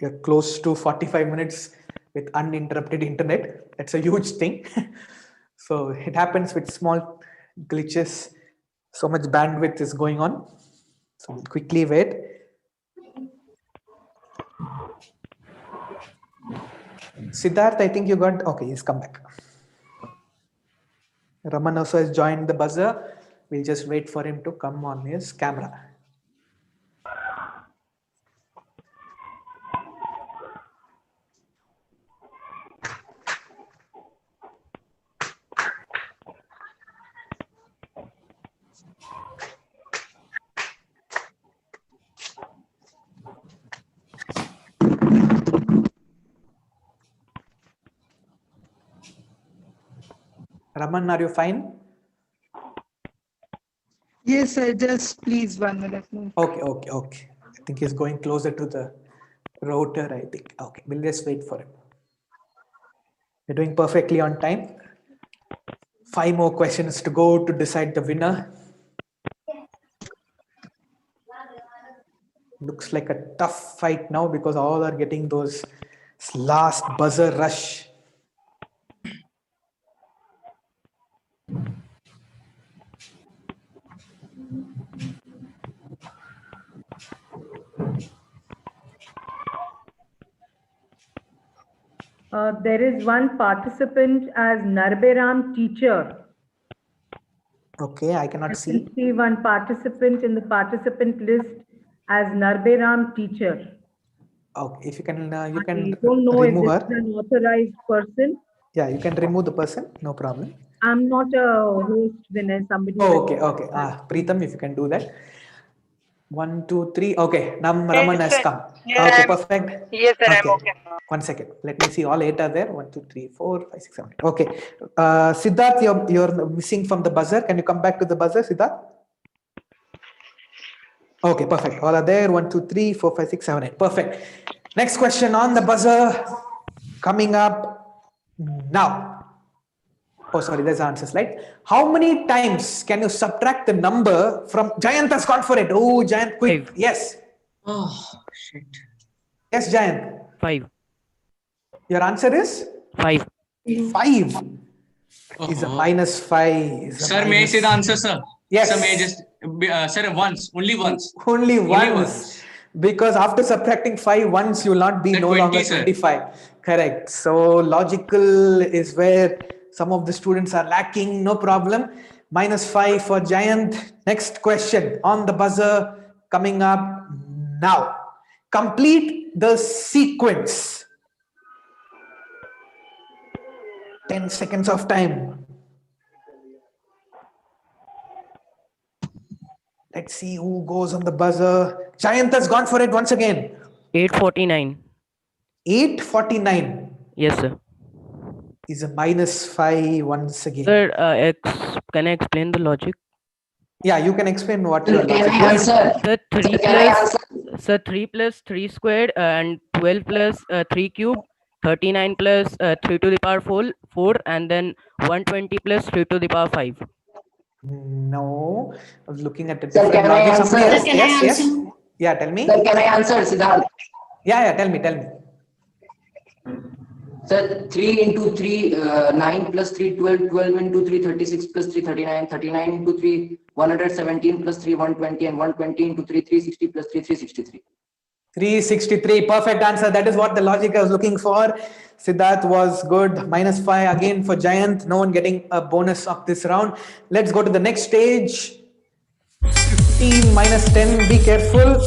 Speaker 4: You're close to 45 minutes with uninterrupted internet. That's a huge thing. So it happens with small glitches. So much bandwidth is going on. So we'll quickly wait. Siddharth, I think you got, okay, he's come back. Raman also has joined the buzzer. We'll just wait for him to come on his camera. Raman, are you fine?
Speaker 12: Yes, sir. Just please 1 minute.
Speaker 4: Okay. I think he's going closer to the router, I think. Okay, we'll just wait for him. We're doing perfectly on time. 5 more questions to go to decide the winner. Looks like a tough fight now because all are getting those last buzzer rush.
Speaker 5: There is one participant as Narberam teacher.
Speaker 4: Okay, I cannot
Speaker 5: I
Speaker 4: see.
Speaker 5: can see one participant in the participant list as Narberam teacher.
Speaker 4: Okay, if you can
Speaker 5: I don't know if
Speaker 4: remove
Speaker 5: this
Speaker 4: her.
Speaker 5: is an authorized person.
Speaker 4: Yeah, you can remove the person, no problem.
Speaker 5: I'm not a host, Vinay. Somebody.
Speaker 4: Oh, okay. Preetham, if you can do that. 1, 2, 3. Okay, Raman has come. Okay, perfect.
Speaker 11: Yes, sir, I'm okay.
Speaker 4: 1 second. Let me see. All 8 are there. 1, 2, 3, 4, 5, 6, 7, 8. Okay. Siddharth, you're missing from the buzzer. Can you come back to the buzzer, Siddharth? Okay, perfect. All are there. 1, 2, 3, 4, 5, 6, 7, 8. Perfect. Next question on the buzzer coming up now. Oh, sorry, there's the answer slide. How many times can you subtract the number from Jayant has gone for it? Oh, Jayant, quick.
Speaker 2: 5.
Speaker 4: Yes.
Speaker 8: Oh, shit.
Speaker 4: Yes, Jayant.
Speaker 2: 5.
Speaker 4: Your answer is?
Speaker 2: 5.
Speaker 4: 5 is a minus 5.
Speaker 8: Sir, may I say the answer, sir?
Speaker 4: Yes.
Speaker 8: Sir, may I just, sir, once, only once.
Speaker 4: Only once. Because after subtracting 5 once, you will not be
Speaker 8: Sir,
Speaker 4: no
Speaker 8: 20,
Speaker 4: longer
Speaker 8: sir.
Speaker 4: 25. Correct. So logical is where some of the students are lacking. No problem. Minus 5 for Jayant. Next question on the buzzer coming up now. Complete the sequence. 10 seconds of time. Let's see who goes on the buzzer. Jayant has gone for it once again.
Speaker 2: 849.
Speaker 4: 849
Speaker 2: Yes, sir.
Speaker 4: is a minus 5 once again.
Speaker 2: Sir, can I explain the logic?
Speaker 4: Yeah, you can explain what your
Speaker 10: Can
Speaker 4: logic
Speaker 10: I
Speaker 4: is.
Speaker 10: answer?
Speaker 2: Sir, 3 plus 3 squared and 12 plus 3 cube, 39 plus 3 to the power 4, and then 120 plus 3 to the power 5.
Speaker 4: No, I was looking at the
Speaker 10: Sir,
Speaker 4: different
Speaker 10: can I
Speaker 4: logic. Somebody
Speaker 10: answer?
Speaker 4: else?
Speaker 10: Can I
Speaker 4: Yes.
Speaker 10: answer?
Speaker 4: Yeah, tell me.
Speaker 10: Sir, can I answer, Siddharth?
Speaker 4: Yeah, tell me.
Speaker 10: Sir, 3 into 3, 9 plus 3, 12, 12 into 3, 36 plus 3, 39, 39 into 3, 117 plus 3, 120, and 120 into 3, 360 plus 3, 363.
Speaker 4: 363, perfect answer. That is what the logic I was looking for. Siddharth was good. Minus 5 again for Jayant. No one getting a bonus of this round. Let's go to the next stage. 15 minus 10. Be careful.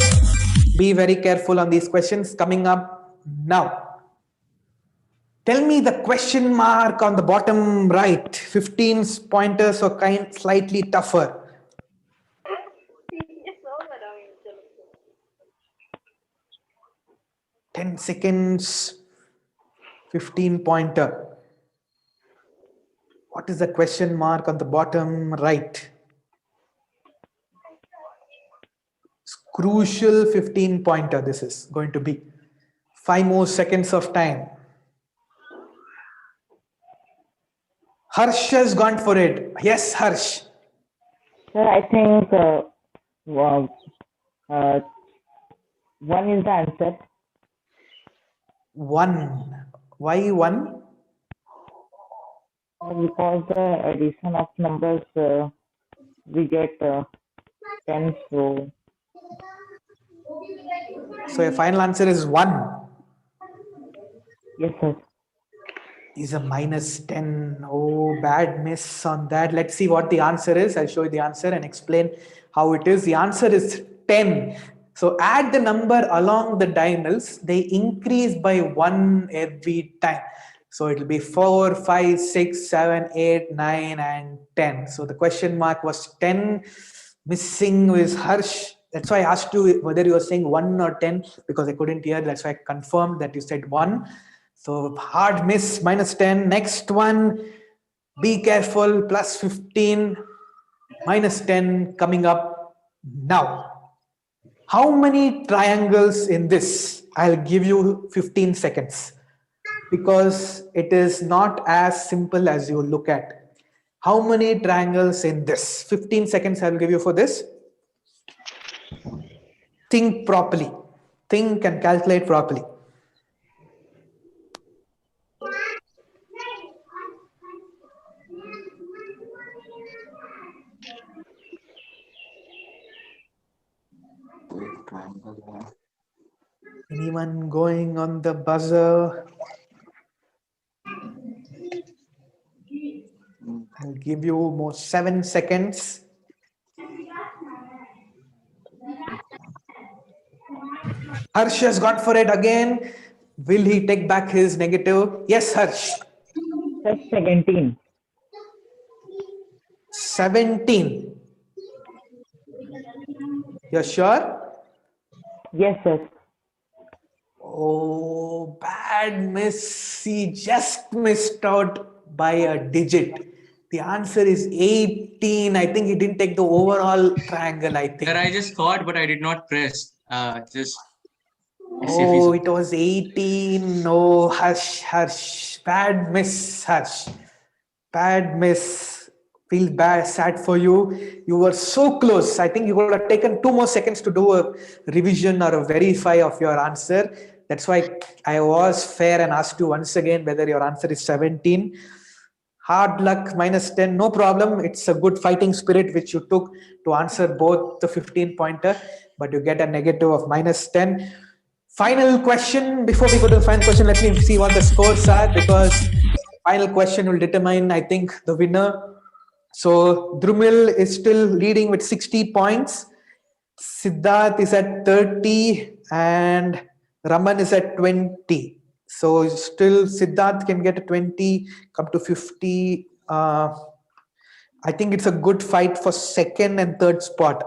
Speaker 4: Be very careful on these questions coming up now. Tell me the question mark on the bottom right. 15 pointers or kind slightly tougher. Ten seconds. 15 pointer. What is the question mark on the bottom right? It's crucial 15 pointer. This is going to be 5 more seconds of time. Harsh has gone for it. Yes, Harsh.
Speaker 13: Sir, I think 1 is the answer.
Speaker 4: 1. Why 1?
Speaker 13: Because the addition of numbers, we get 10. So
Speaker 4: your final answer is 1.
Speaker 13: Yes, sir.
Speaker 4: is a minus 10. Oh, bad miss on that. Let's see what the answer is. I'll show you the answer and explain how it is. The answer is 10. So add the number along the diagonals. They increase by 1 every time. So it will be 4, 5, 6, 7, 8, 9, and 10. So the question mark was 10. Missing is Harsh. That's why I asked you whether you were saying 1 or 10 because I couldn't hear. That's why I confirmed that you said 1. So hard miss, minus 10. Next one, be careful, plus 15, minus 10 coming up now. How many triangles in this? I'll give you 15 seconds because it is not as simple as you look at. How many triangles in this? 15 seconds I'll give you for this. Think properly. Think and calculate properly. Anyone going on the buzzer? I'll give you more 7 seconds. Harsh has gone for it again. Will he take back his negative? Yes, Harsh.
Speaker 13: That's 17.
Speaker 4: 17. You're sure?
Speaker 13: Yes, sir.
Speaker 4: Oh, bad miss. He just missed out by a digit. The answer is 18. I think he didn't take the overall triangle, I think.
Speaker 8: Sir, I just thought, but I did not press.
Speaker 4: Oh, it was 18. No, Harsh. Bad miss, Harsh. Bad miss. Feel bad, sad for you. You were so close. I think you would have taken 2 more seconds to do a revision or a verify of your answer. That's why I was fair and asked you once again whether your answer is 17. Hard luck, minus 10, no problem. It's a good fighting spirit which you took to answer both the 15-pointer, but you get a negative of minus 10. Final question. Before we go to the final question, let me see what the scores are because final question will determine, I think, the winner. So Drumil is still leading with 60 points. Siddharth is at 30 and Raman is at 20. So still Siddharth can get a 20, come to 50. I think it's a good fight for second and third spot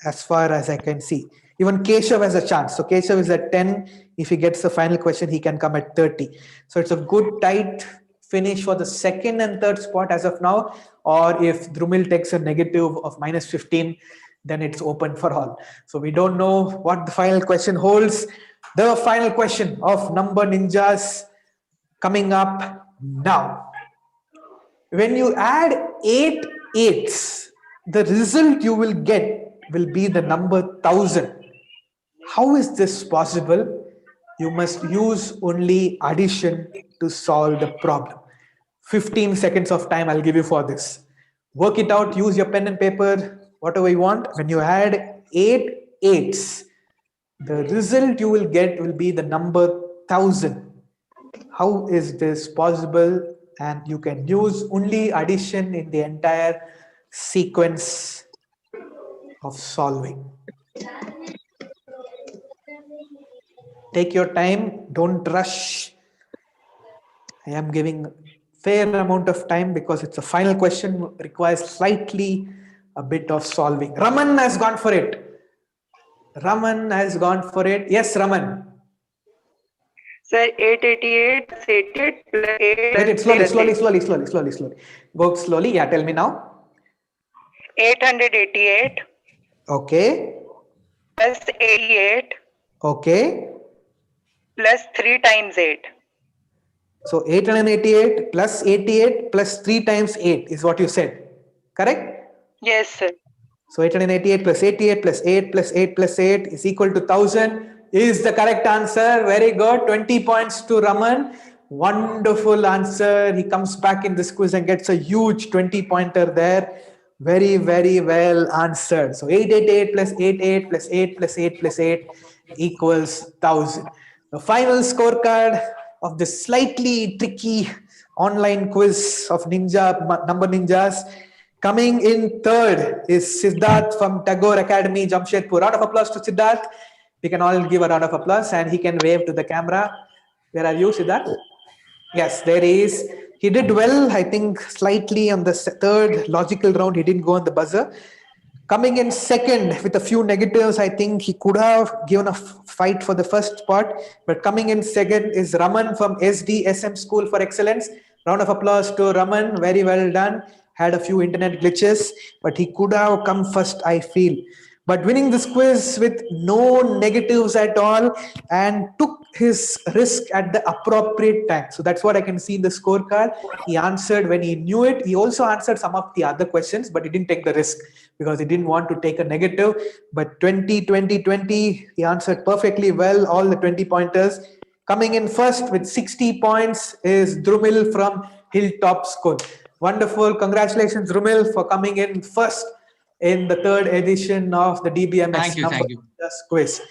Speaker 4: as far as I can see. Even Keshav has a chance. So Keshav is at 10. If he gets the final question, he can come at 30. So it's a good tight finish for the second and third spot as of now. Or if Drumil takes a negative of minus 15, then it's open for all. So we don't know what the final question holds. The final question of Number Ninjas coming up now. When you add 8 8s, the result you will get will be the number 1000. How is this possible? You must use only addition to solve the problem. 15 seconds of time I'll give you for this. Work it out, use your pen and paper, whatever you want. When you add 8 8s, the result you will get will be the number 1000. How is this possible? And you can use only addition in the entire sequence of solving. Take your time, don't rush. I am giving fair amount of time because it's a final question, requires slightly a bit of solving. Raman has gone for it. Raman has gone for it. Yes, Raman.
Speaker 11: Sir, 888 plus 88 plus 8.
Speaker 4: Get it slowly. Go slowly. Yeah, tell me now.
Speaker 11: 888.
Speaker 4: Okay.
Speaker 11: Plus 88.
Speaker 4: Okay.
Speaker 11: Plus 3 times 8.
Speaker 4: So 888 plus 88 plus 3 times 8 is what you said. Correct?
Speaker 11: Yes, sir.
Speaker 4: So 888 plus 88 plus 8 plus 8 plus 8 is equal to 1000 is the correct answer. Very good. 20 points to Raman. Wonderful answer. He comes back in this quiz and gets a huge 20-pointer there. Very, very well answered. So 888 plus 88 plus 8 plus 8 plus 8 equals 1000. The final scorecard of this slightly tricky online quiz of number ninjas. Coming in third is Siddharth from Tagore Academy, Jamshedpur. Round of applause to Siddharth. We can all give a round of applause, and he can wave to the camera. Where are you, Siddharth? Yes, there he is. He did well, I think, slightly on the third logical round. He didn't go on the buzzer. Coming in second with a few negatives, I think he could have given a fight for the first spot. But coming in second is Raman from SDSM School for Excellence. Round of applause to Raman. Very well done. Had a few internet glitches, but he could have come first, I feel. But winning this quiz with no negatives at all and took his risk at the appropriate time. So that's what I can see in the scorecard. He answered when he knew it. He also answered some of the other questions, but he didn't take the risk because he didn't want to take a negative. But 20, he answered perfectly well, all the 20 pointers. Coming in first with 60 points is Drumil from Hilltop School. Wonderful. Congratulations, Drumil, for coming in first in the third edition of the DBMS
Speaker 8: Thank you.
Speaker 4: quiz.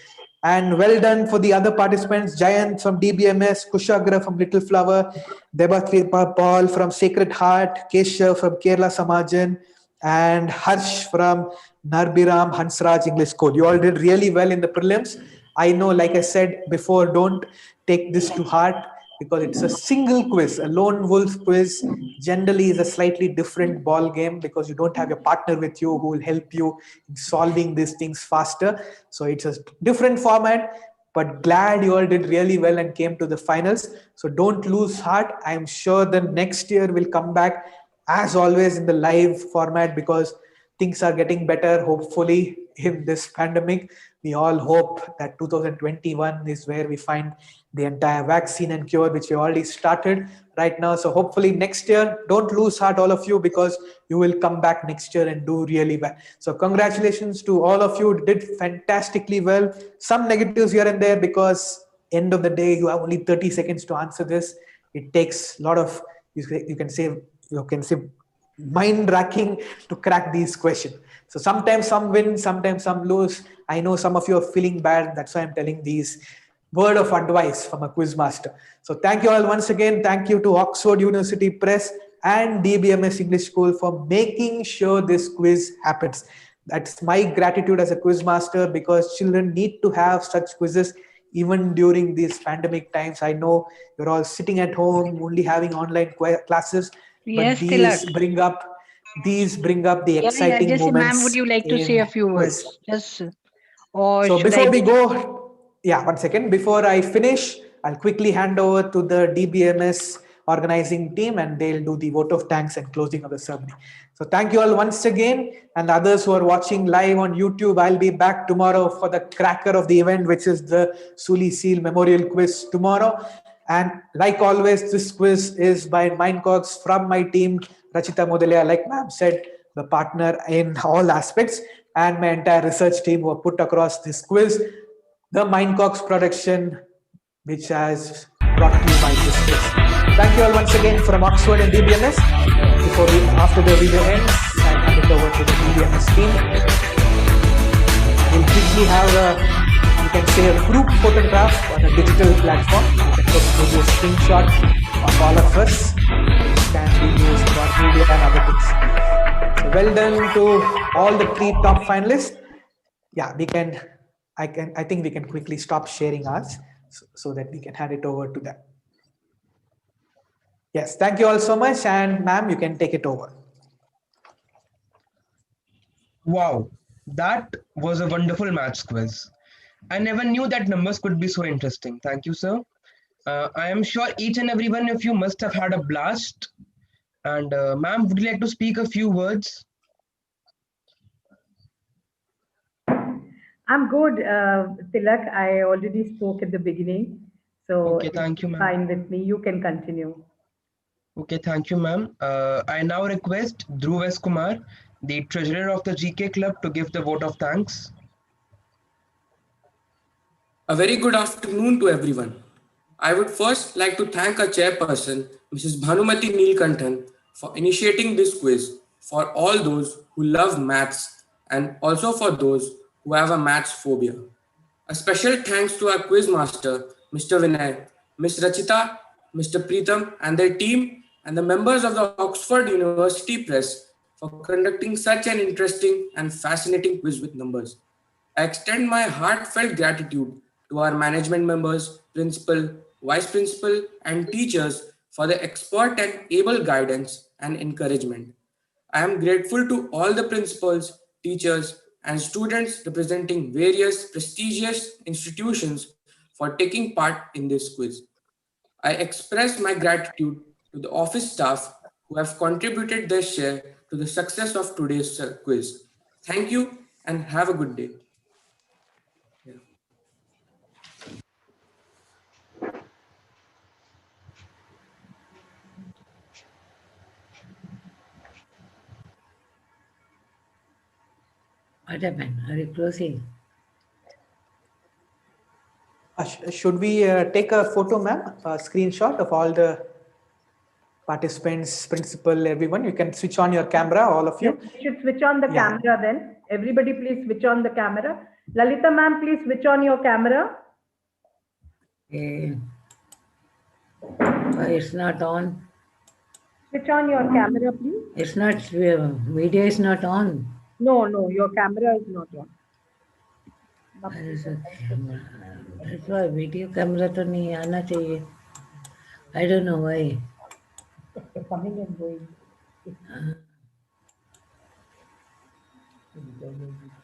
Speaker 4: And well done for the other participants, Jayant from DBMS, Kushagra from Little Flower, Debatripa Paul from Sacred Heart, Keshav from Kerala Samajan, and Harsh from Narbiram Hansraj English School. You all did really well in the prelims. I know, like I said before, don't take this to heart because it's a single quiz. A lone wolf quiz generally is a slightly different ball game because you don't have your partner with you who will help you in solving these things faster. So it's a different format, but glad you all did really well and came to the finals. So don't lose heart. I'm sure the next year will come back as always in the live format because things are getting better, hopefully, in this pandemic. We all hope that 2021 is where we find the entire vaccine and cure, which we already started right now. So hopefully next year, don't lose heart, all of you, because you will come back next year and do really well. So congratulations to all of you. Did fantastically well. Some negatives here and there because end of the day, you have only 30 seconds to answer this. It takes a lot of, you can say mind racking to crack these questions. So sometimes some win, sometimes some lose. I know some of you are feeling bad. That's why I'm telling these word of advice from a quiz master. So thank you all once again. Thank you to Oxford University Press and DBMS English School for making sure this quiz happens. That's my gratitude as a quiz master because children need to have such quizzes even during these pandemic times. I know you're all sitting at home, only having online classes.
Speaker 1: Yes,
Speaker 4: but
Speaker 1: Tilak.
Speaker 4: these bring up the exciting
Speaker 1: just
Speaker 4: moments.
Speaker 1: Ma'am, would you like to say a few words? Just, or
Speaker 4: so
Speaker 1: should
Speaker 4: before
Speaker 1: I...
Speaker 4: we go, one second. Before I finish, I'll quickly hand over to the DBMS organizing team and they'll do the vote of thanks and closing of the ceremony. So thank you all once again, and others who are watching live on YouTube. I'll be back tomorrow for the cracker of the event, which is the Suli Seal Memorial Quiz tomorrow. And like always, this quiz is by Mindcox from my team, Rachita Modalia, like ma'am said, the partner in all aspects, and my entire research team who have put across this quiz, the Mindcox production, which has brought to you by this quiz. Thank you all once again from Oxford and DBMS. After the video ends, I'll hand it over to the DBMS team. We'll quickly have you can say a group photograph on a digital platform. You can just maybe a screenshot of all of us. It can be used for media and other things. So well done to all the 3 top finalists. Yeah, I think we can quickly stop sharing ours so that we can hand it over to them. Yes, thank you all so much. And ma'am, you can take it over.
Speaker 7: Wow, that was a wonderful maths quiz. I never knew that numbers could be so interesting. Thank you, sir. I am sure each and every one of you must have had a blast. And ma'am, would you like to speak a few words?
Speaker 5: I'm good, Tilak. I already spoke at the beginning. So
Speaker 7: okay, thank you, ma'am.
Speaker 5: Fine with me. You can continue.
Speaker 7: Okay, thank you, ma'am. I now request Dhruv S. Kumar, the treasurer of the GK Club, to give the vote of thanks.
Speaker 14: A very good afternoon to everyone. I would first like to thank our chairperson, Mrs. Bhanumati Neelkantan, for initiating this quiz for all those who love maths and also for those who have a maths phobia. A special thanks to our quiz master, Mr. Vinay, Ms. Rachita, Mr. Preetham and their team and the members of the Oxford University Press for conducting such an interesting and fascinating quiz with numbers. I extend my heartfelt gratitude to our management members, principal, vice principal, and teachers for the expert and able guidance and encouragement. I am grateful to all the principals, teachers, and students representing various prestigious institutions for taking part in this quiz. I express my gratitude to the office staff who have contributed their share to the success of today's quiz. Thank you and have a good day.
Speaker 15: What happened? Are you closing?
Speaker 4: Should we take a photo, ma'am? A screenshot of all the participants, principal, everyone? You can switch on your camera, all of you.
Speaker 5: Yes, you should switch on the camera then. Everybody please switch on the camera. Lalita ma'am, please switch on your camera.
Speaker 15: Okay. Oh, it's not on.
Speaker 5: Switch on your camera, please.
Speaker 15: It's not, video is not on.
Speaker 5: No, no, your camera is not on.
Speaker 15: Where is the camera? That's why video camera to nahi aana chahiye. I don't know why.
Speaker 5: Coming and going.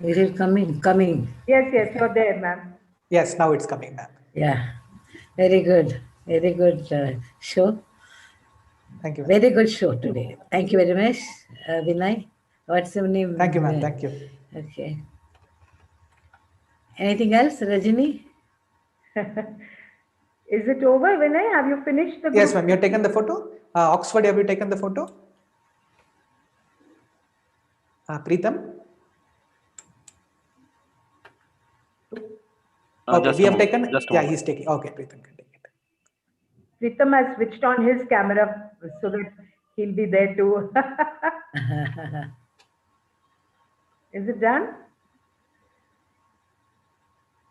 Speaker 15: Is it coming? Coming.
Speaker 5: Yes, yes, you're there, ma'am.
Speaker 4: Yes, now it's coming, ma'am.
Speaker 15: Yeah. Very good. Very good show.
Speaker 4: Thank you.
Speaker 15: Very good show today. Thank you very much, Vinay. What's your name?
Speaker 4: Thank you, ma'am. Thank you.
Speaker 15: Okay. Anything else, Rajini?
Speaker 5: Is it over, Vinay? Have you finished the
Speaker 4: Yes, ma'am. You have taken the photo? Oxford, have you taken the photo? Preetham? Okay, we have taken. Yeah, he's taking. Okay, Preetham can take it.
Speaker 5: Pritam has switched on his camera so that he'll be there too. Is it done?